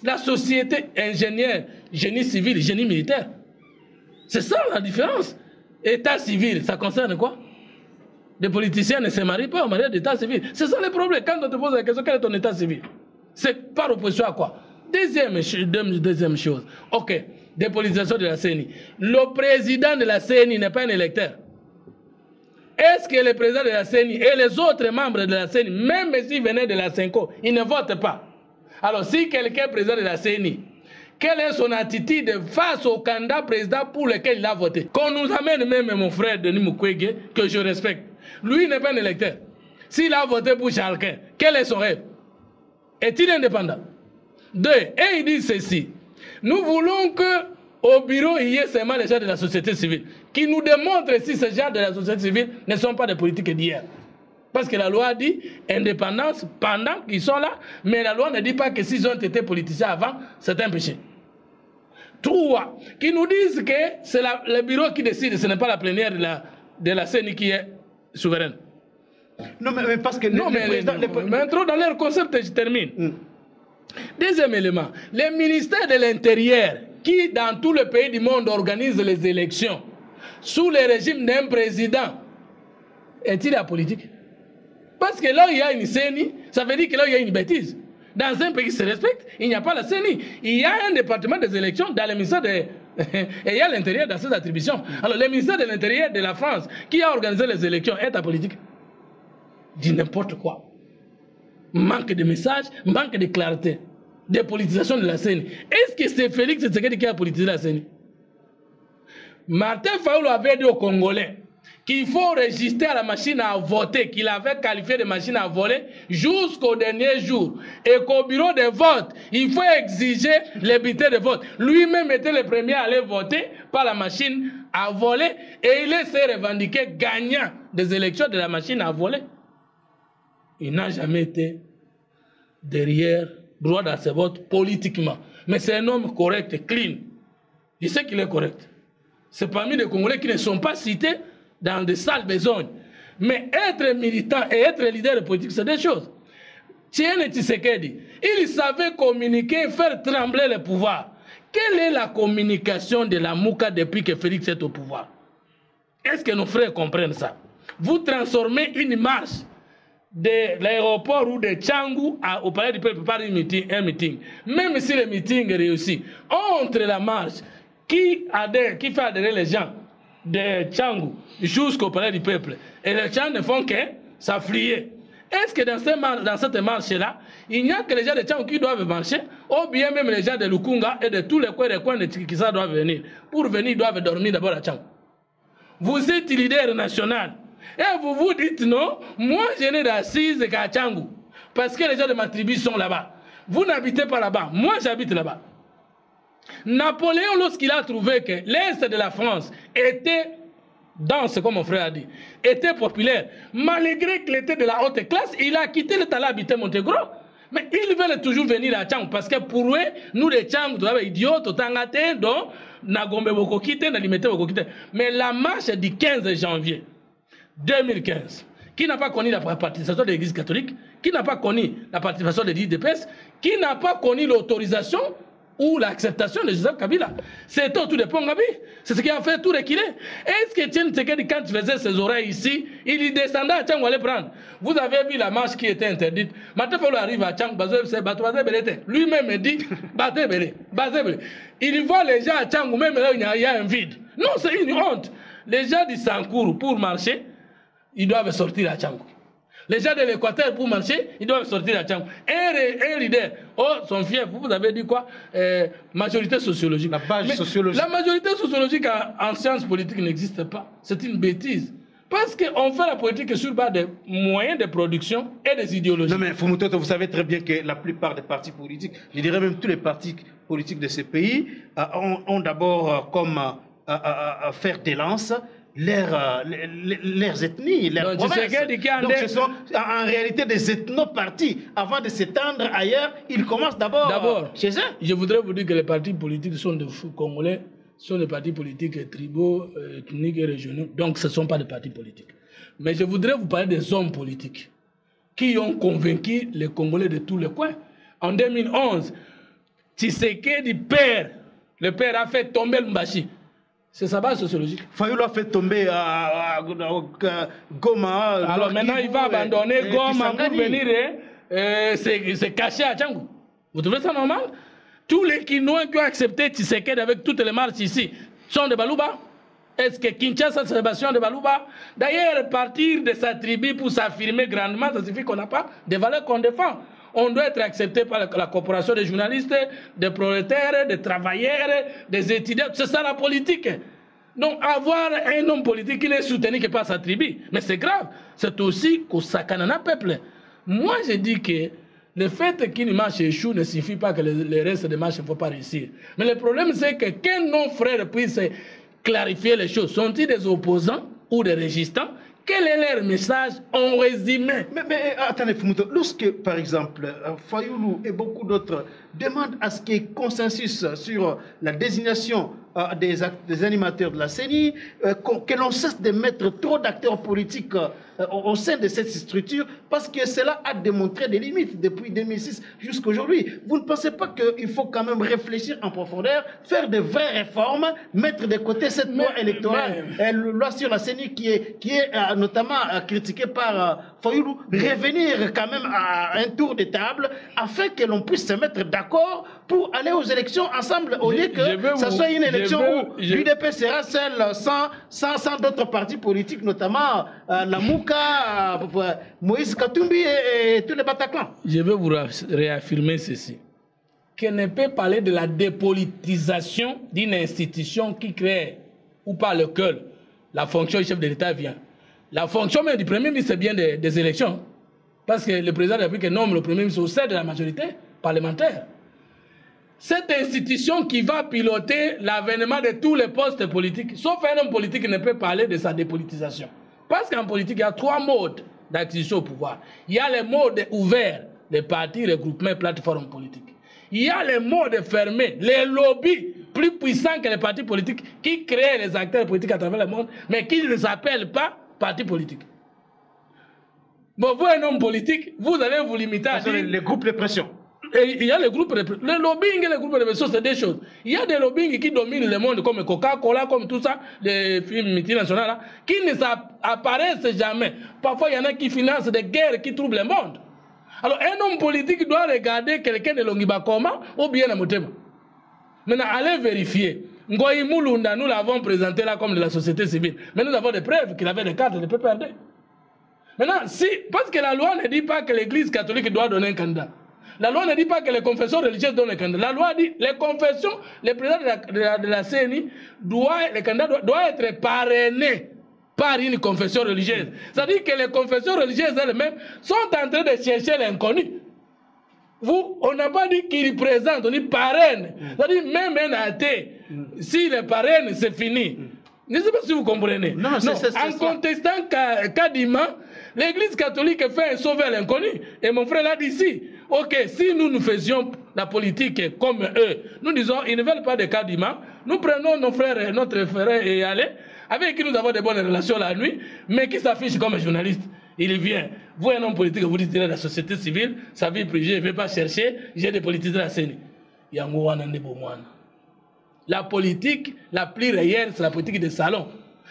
La société ingénieur, génie civil, génie militaire. C'est ça la différence. État civil, ça concerne quoi? Les politiciens ne se marient pas au mariage d'état civil. C'est ça le problème. Quand on te pose la question, quel est ton état civil? C'est par opposition à quoi? Deuxième chose. Ok, dépolitisation de la CENI. Le président de la CENI n'est pas un électeur. Est-ce que le président de la CENI et les autres membres de la CENI, même s'ils venaient de la CENCO, ils ne votent pas? Alors, si quelqu'un est président de la CENI, quelle est son attitude face au candidat président pour lequel il a voté? Qu'on nous amène même mon frère Denis Mukwege, que je respecte. Lui n'est pas un électeur. S'il a voté pour quelqu'un, quel est son rêve? Est-il indépendant? 2. Et il dit ceci. Nous voulons que au bureau, il y ait seulement les gens de la société civile qui nous démontrent si ces gens de la société civile ne sont pas des politiques d'hier. Parce que la loi dit indépendance pendant qu'ils sont là, mais la loi ne dit pas que s'ils ont été politiciens avant, c'est un péché. 3. Qui nous disent que c'est le bureau qui décide, ce n'est pas la plénière de la CENI qui est souveraine. Non, mais parce que... mais trop dans leur concept, je termine. Deuxième élément, les ministères de l'Intérieur qui, dans tout le pays du monde, organisent les élections sous le régime d'un président, est-il apolitique? Parce que là où il y a une CENI, ça veut dire que là où il y a une bêtise. Dans un pays qui se respecte, il n'y a pas la CENI. Il y a un département des élections dans le ministère Et il y a l'intérieur dans ces attributions. Alors, le ministère de l'Intérieur de la France, qui a organisé les élections, est apolitique. Dit n'importe quoi. Manque de message, manque de clarté. Dépolitisation de la CENI. Est-ce que c'est Félix Tshisekedi qui a politisé la CENI? Martin Fayulu avait dit aux Congolais qu'il faut résister à la machine à voter, qu'il avait qualifié de machine à voler jusqu'au dernier jour. Et qu'au bureau de vote, il faut exiger les bulletins de vote. Lui-même était le premier à aller voter par la machine à voler et il s'est revendiqué gagnant des élections de la machine à voler. Il n'a jamais été derrière droit dans ses votes politiquement. Mais c'est un homme correct et clean. Je sais qu'il est correct. C'est parmi les Congolais qui ne sont pas cités dans des sales besognes. Mais être militant et être leader politique, c'est des choses. Tiene Tshisekedi, il savait communiquer et faire trembler le pouvoir. Quelle est la communication de la Mouka depuis que Félix est au pouvoir? Est-ce que nos frères comprennent ça? Vous transformez une marche de l'aéroport ou de Tchangou au palais du peuple par un meeting. Même si le meeting réussit, entre la marche qui fait adhérer les gens de Tchangou jusqu'au palais du peuple, et les gens ne font que s'afflier. Est-ce que dans cette marche-là, il n'y a que les gens de Tchangou qui doivent marcher, ou bien même les gens de Lukunga et de tous les coins de Tikisa doivent venir? Pour venir, ils doivent dormir d'abord à Tchangou. Vous êtes leader national. Et vous vous dites non, moi je n'ai d'assise qu'à Tchangou. Parce que les gens de ma tribu sont là-bas. Vous n'habitez pas là-bas, moi j'habite là-bas. Napoléon, lorsqu'il a trouvé que l'Est de la France était dense, comme mon frère a dit, était populaire, malgré qu'il était de la haute classe, il a quitté le talent habité Montegro. Mais ils veulent toujours venir à Tchangou, parce que pour eux, nous les Tchangou, nous sommes idiots, totangate, donc, Nagombe Bokokite, Nalimete Bokokite. Mais la marche du 15 janvier 2015, qui n'a pas connu la participation de l'Église catholique, qui n'a pas connu la participation de l'IDPS, qui n'a pas connu l'autorisation ou l'acceptation de Joseph Kabila. C'était autour de Pongabi. C'est ce qui a fait tout reculer. Est-ce que Tchène Tshisekedi, quand il faisait ses oreilles ici, il y descendait à Tchangou aller prendre? Vous avez vu la marche qui était interdite. Maintenant, il faut arriver à Tchangou, lui-même dit, il voit les gens à Tchangou, même là, il y a un vide. Non, c'est une honte. Les gens du Sankourou, pour marcher, ils doivent sortir à Tchangou. Les gens de l'Équateur, pour marcher, ils doivent sortir à Tchangou. Un leader, son fief, vous avez dit quoi? Majorité sociologique. La page sociologique. La majorité sociologique en sciences politiques n'existe pas. C'est une bêtise. Parce qu'on fait la politique sur base des moyens de production et des idéologies. Non mais Fumutoto, vous savez très bien que la plupart des partis politiques, je dirais même tous les partis politiques de ces pays, ont d'abord comme faire des lances leurs ethnies, leurs provinces. Donc ce sont en réalité des ethnopartis. Avant de s'étendre ailleurs, ils commencent d'abord chez eux. Je voudrais vous dire que les partis politiques sont de Congolais, sont des partis politiques tribaux, ethniques et régionaux. Donc ce ne sont pas des partis politiques. Mais je voudrais vous parler des hommes politiques qui ont convaincu les Congolais de tous les coins. En 2011, Tshisekedi le père a fait tomber le Mbashi. C'est sa base sociologique. Fayulu a fait tomber Goma. Alors maintenant, il va abandonner Goma pour venir se cacher à Tchangou. Vous trouvez ça normal? Tous les Kinois qui ont accepté Tshisekedi avec toutes les marches ici sont de Balouba? Est-ce que Kinshasa c'est de Balouba? D'ailleurs, partir de sa tribu pour s'affirmer grandement, ça signifie qu'on n'a pas des valeurs qu'on défend. On doit être accepté par la corporation des journalistes, des prolétaires, des travailleurs, des étudiants. C'est ça la politique. Donc avoir un homme politique qui n'est soutenu que par sa tribu, mais c'est grave. C'est aussi qu'au Sakanana peuple. Moi je dis que le fait qu'une marche échoue ne signifie pas que le reste des marches ne faut pas réussir. Mais le problème c'est que nos frères puissent clarifier les choses. Sont-ils des opposants ou des résistants? Quel est leur message en résumé? Mais attendez, Fumuto, lorsque, par exemple, Fayulu et beaucoup d'autres demandent à ce qu'il y ait consensus sur la désignation des animateurs de la CENI, que l'on cesse de mettre trop d'acteurs politiques au sein de cette structure, parce que cela a démontré des limites depuis 2006 jusqu'à aujourd'hui. Vous ne pensez pas qu'il faut quand même réfléchir en profondeur, faire de vraies réformes, mettre de côté cette loi électorale, la loi sur la CENI qui est notamment critiquée par Fayoulou revenir quand même à un tour de table afin que l'on puisse se mettre d'accord pour aller aux élections ensemble, au lieu que ça soit une élection où l'UDP sera seule, sans d'autres partis politiques, notamment la Mouka, Moïse Katumbi et tous les Bataclans. Je veux vous réaffirmer ceci. Qu'on ne peut parler de la dépolitisation d'une institution qui crée, ou par lequel la fonction du chef de l'État vient. La fonction même du Premier ministre, c'est bien des élections. Parce que le président de la République nomme le Premier ministre au sein de la majorité parlementaire. Cette institution qui va piloter l'avènement de tous les postes politiques, sauf un homme politique qui ne peut parler de sa dépolitisation. Parce qu'en politique, il y a 3 modes d'acquisition au pouvoir. Il y a les modes ouverts, les partis, les groupements, plateformes politiques. Il y a les modes fermés, les lobbies plus puissants que les partis politiques qui créent les acteurs politiques à travers le monde, mais qui ne s'appellent pas partis politiques. Bon, vous, un homme politique, vous allez vous limiter à dire... Les groupes de pression. Et il y a les groupes de pression. Le lobbying et les groupes de pression, c'est des choses. Il y a des lobbying qui dominent le monde, comme Coca-Cola, comme tout ça, les films multinationaux, là, qui ne apparaissent jamais. Parfois, il y en a qui financent des guerres qui troublent le monde. Alors, un homme politique doit regarder quelqu'un de Longibakoma ou bien à Motema. Maintenant, allez vérifier. Ngoyi Mulunda, nous l'avons présenté là comme de la société civile. Mais nous avons des preuves qu'il avait des cartes de PPRD. Maintenant, parce que la loi ne dit pas que l'église catholique doit donner un candidat. La loi ne dit pas que les confessions religieuses donnent un candidat. La loi dit que les confessions, le président de la CNI, le candidat doit être parrainé par une confession religieuse. C'est-à-dire que les confessions religieuses elles-mêmes sont en train de chercher l'inconnu. On n'a pas dit qu'il présente, on dit parraine. C'est-à-dire même un athée, s'il est parraine, c'est fini. Je ne sais pas si vous comprenez. Non, en contestant Kadima, l'église catholique fait un sauveur l'inconnu. Et mon frère l'a dit ici. Ok, si nous faisions la politique comme eux, nous disons, ils ne veulent pas de Kadima, nous prenons nos frères, notre frère et allez, avec qui nous avons de bonnes relations la nuit, mais qui s'affiche comme un journaliste. Il vient. Vous, un homme politique, vous dites de la société civile, sa vie privée, je ne vais pas chercher, j'ai des politiques de la CENI. La politique la plus réelle, c'est la politique des salons.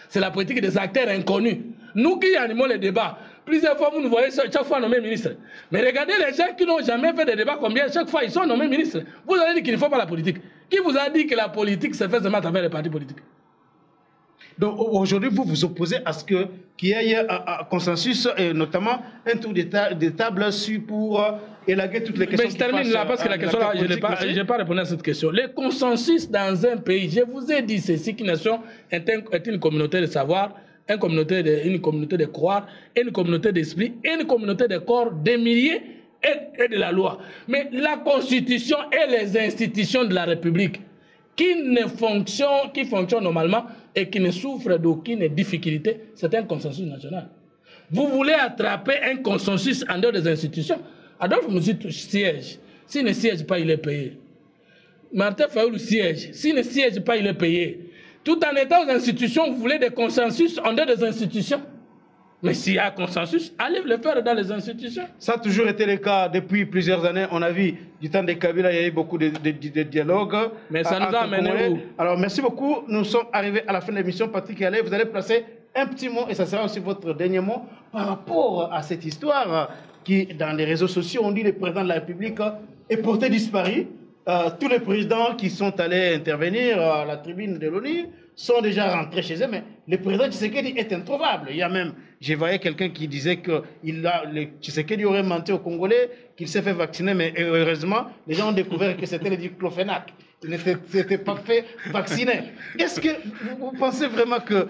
C'est la politique des acteurs inconnus. Nous qui animons les débats, plusieurs fois vous nous voyez chaque fois nommés ministres. Mais regardez les gens qui n'ont jamais fait de débat, combien chaque fois ils sont nommés ministres. Vous avez dit qu'il ne faut pas la politique. Qui vous a dit que la politique se fait seulement à travers les partis politiques? Donc aujourd'hui, vous vous opposez à ce qu'il y ait un consensus, et notamment un tour de table pour élaguer toutes les questions. Mais je termine là, parce que la question là, je n'ai pas répondu à cette question. Le consensus dans un pays, je vous ai dit ceci, qu'une nation est une communauté de savoir, une communauté de croire, une communauté d'esprit, une communauté de corps, des milliers et de la loi. Mais la Constitution et les institutions de la République qui fonctionnent normalement et qui ne souffrent d'aucune difficulté, c'est un consensus national. Vous voulez attraper un consensus en dehors des institutions. Adolphe Moussou siège. S'il ne siège pas, il est payé. Martin Fayoulou siège. S'il ne siège pas, il est payé. Tout en étant aux institutions, vous voulez des consensus en dehors des institutions. Mais s'il y a un consensus, allez le faire dans les institutions. Ça a toujours été le cas depuis plusieurs années. On a vu du temps de Kabila, il y a eu beaucoup de dialogues. Mais ça nous a amené où? Alors merci beaucoup. Nous sommes arrivés à la fin de l'émission. Patrick Yalé, vous allez placer un petit mot, et ça sera aussi votre dernier mot, par rapport à cette histoire qui, dans les réseaux sociaux, on dit que le président de la République est porté disparu. Tous les présidents qui sont allés intervenir à la tribune de l'ONU sont déjà rentrés chez eux, mais le président Tshisekedi est introuvable. Il y a même, je voyais quelqu'un qui disait que Tshisekedi aurait menti aux Congolais, qu'il s'est fait vacciner, mais heureusement, les gens ont découvert que c'était le diclofenac. Il ne s'était pas fait vacciner. Est-ce que vous pensez vraiment que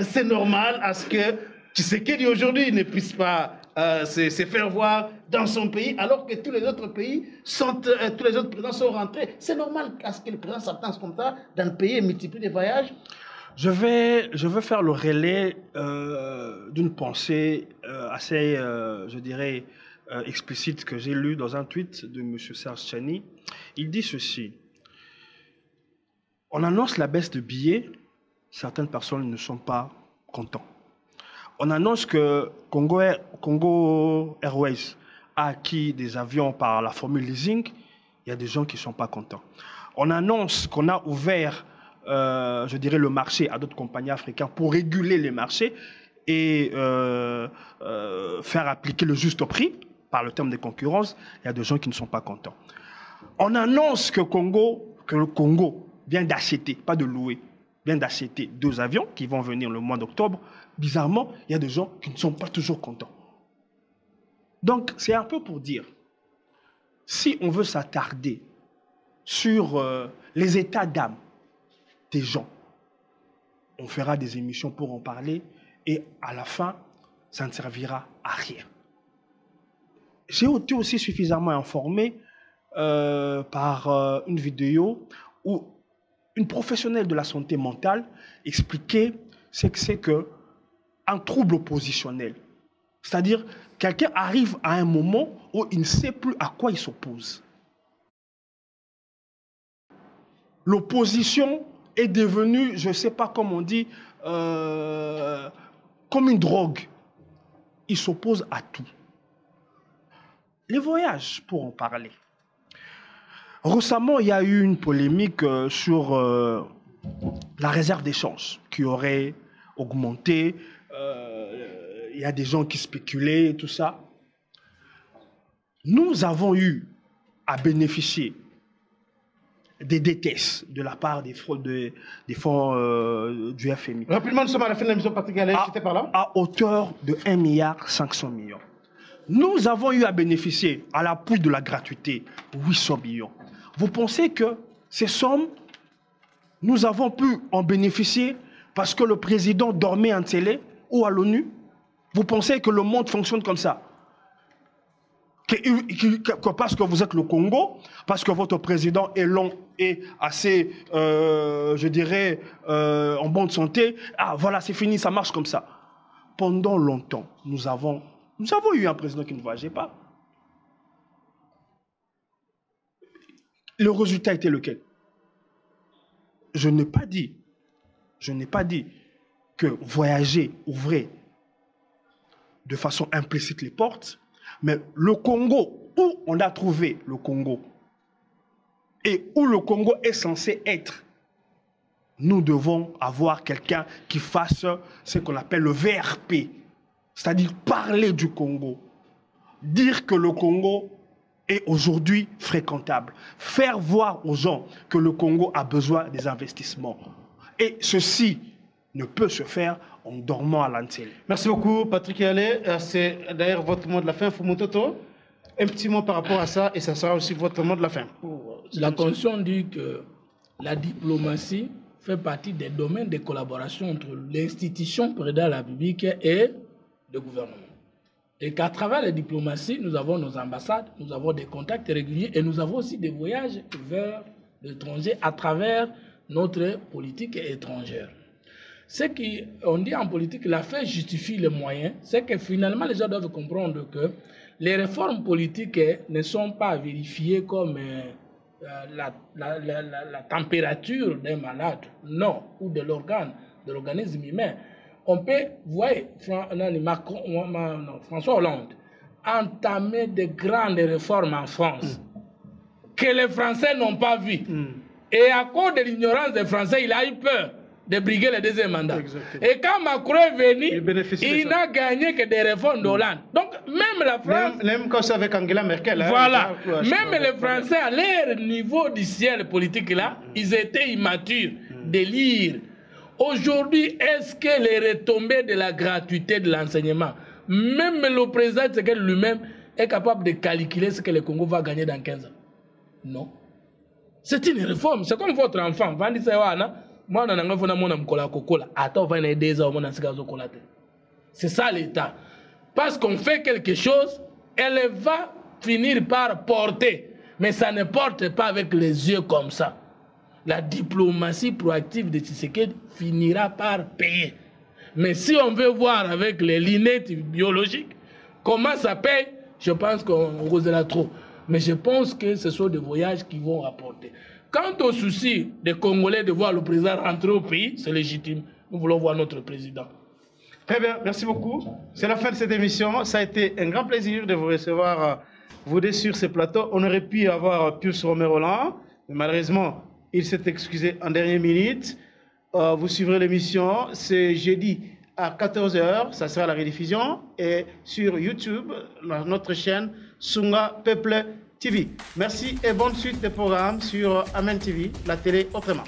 c'est normal à ce que Tshisekedi aujourd'hui ne puisse pas se faire voir dans son pays, alors que tous les autres pays tous les autres présidents sont rentrés? C'est normal à ce que le président s'attende comme ça dans le pays et multiplie les voyages? Je vais faire le relais d'une pensée assez, je dirais, explicite que j'ai lue dans un tweet de M. Serge Tchani. Il dit ceci: on annonce la baisse de billets, certaines personnes ne sont pas contentes. On annonce que Congo Airways a acquis des avions par la formule leasing, il y a des gens qui ne sont pas contents. On annonce qu'on a ouvert, je dirais, le marché à d'autres compagnies africaines pour réguler les marchés. et faire appliquer le juste prix par le terme de concurrence, il y a des gens qui ne sont pas contents. On annonce que le Congo vient d'acheter, pas de louer, vient d'acheter 2 avions qui vont venir le mois d'octobre. Bizarrement, il y a des gens qui ne sont pas toujours contents. Donc, c'est un peu pour dire, si on veut s'attarder sur les états d'âme des gens, on fera des émissions pour en parler et à la fin, ça ne servira à rien. J'ai été aussi suffisamment informé par une vidéo où une professionnelle de la santé mentale expliquait ce que c'est qu'un trouble oppositionnel. C'est-à-dire, quelqu'un arrive à un moment où il ne sait plus à quoi il s'oppose. L'opposition est devenue, je ne sais pas comment on dit, comme une drogue. Il s'oppose à tout. Les voyages, pour en parler. Récemment, il y a eu une polémique sur la réserve d'échange qui aurait augmenté. Il y a des gens qui spéculaient et tout ça. Nous avons eu à bénéficier des DTS de la part des fonds du FMI. Rapidement, nous sommes à la fin de l'émission, Patrick Allais, c'était par là. À hauteur de 1,5 milliard. Nous avons eu à bénéficier à l'appui de la gratuité 800 millions. Vous pensez que ces sommes, nous avons pu en bénéficier parce que le président dormait en télé ou à l'ONU? Vous pensez que le monde fonctionne comme ça? Que parce que vous êtes le Congo, parce que votre président est long et assez, je dirais, en bonne santé, ah voilà, c'est fini, ça marche comme ça. Pendant longtemps, nous avons eu un président qui ne voyageait pas. Le résultat était lequel? Je n'ai pas dit que voyager ouvrait de façon implicite les portes, mais le Congo, où on a trouvé le Congo, et où le Congo est censé être, nous devons avoir quelqu'un qui fasse ce qu'on appelle le VRP, c'est-à-dire parler du Congo, dire que le Congo est aujourd'hui fréquentable, faire voir aux gens que le Congo a besoin des investissements. Et ceci ne peut se faire en dormant à l'antenne. Merci beaucoup, Patrick Allais. C'est d'ailleurs votre mot de la fin, Fumutoto. Un petit mot par rapport à ça, et ça sera aussi votre mot de la fin. La Constitution dit que la diplomatie fait partie des domaines de collaboration entre l'institution présidente de la République et le gouvernement. Et qu'à travers la diplomatie, nous avons nos ambassades, nous avons des contacts réguliers et nous avons aussi des voyages vers l'étranger à travers notre politique étrangère. Ce qu'on dit en politique, la fin justifie les moyens, c'est que finalement les gens doivent comprendre que les réformes politiques ne sont pas vérifiées comme la température d'un malade, non, ou de l'organisme humain. On peut voir François Hollande entamer de grandes réformes en France que les Français n'ont pas vues. Et à cause de l'ignorance des Français, il a eu peur de briguer le deuxième mandat. Exactement. Et quand Macron est venu, il n'a gagné que des réformes d'Hollande. Donc même la France... Même quand c'est avec Angela Merkel. Voilà. Même les Français, à leur niveau du ciel politique là, ils étaient immatures de lire. Aujourd'hui, est-ce que les retombées de la gratuité de l'enseignement, même le président lui-même est capable de calculer ce que le Congo va gagner dans 15 ans? Non. C'est une réforme. C'est comme votre enfant. C'est ça l'État. Parce qu'on fait quelque chose, elle va finir par porter. Mais ça ne porte pas avec les yeux comme ça. La diplomatie proactive de Tshisekedi finira par payer. Mais si on veut voir avec les lunettes biologiques comment ça paye, je pense qu'on causera trop. Mais je pense que ce sont des voyages qui vont rapporter. Quant au souci des Congolais de voir le président rentrer au pays, c'est légitime. Nous voulons voir notre président. Très bien, merci beaucoup. C'est la fin de cette émission. Ça a été un grand plaisir de vous recevoir, vous deux, sur ce plateau. On aurait pu avoir Pius Romain-Rolland, mais malheureusement, il s'est excusé en dernière minute. Vous suivrez l'émission. C'est jeudi à 14h, ça sera la rediffusion. Et sur YouTube, notre chaîne Sunga Peuple TV. Merci et bonne suite des programmes sur Amen TV, la télé autrement.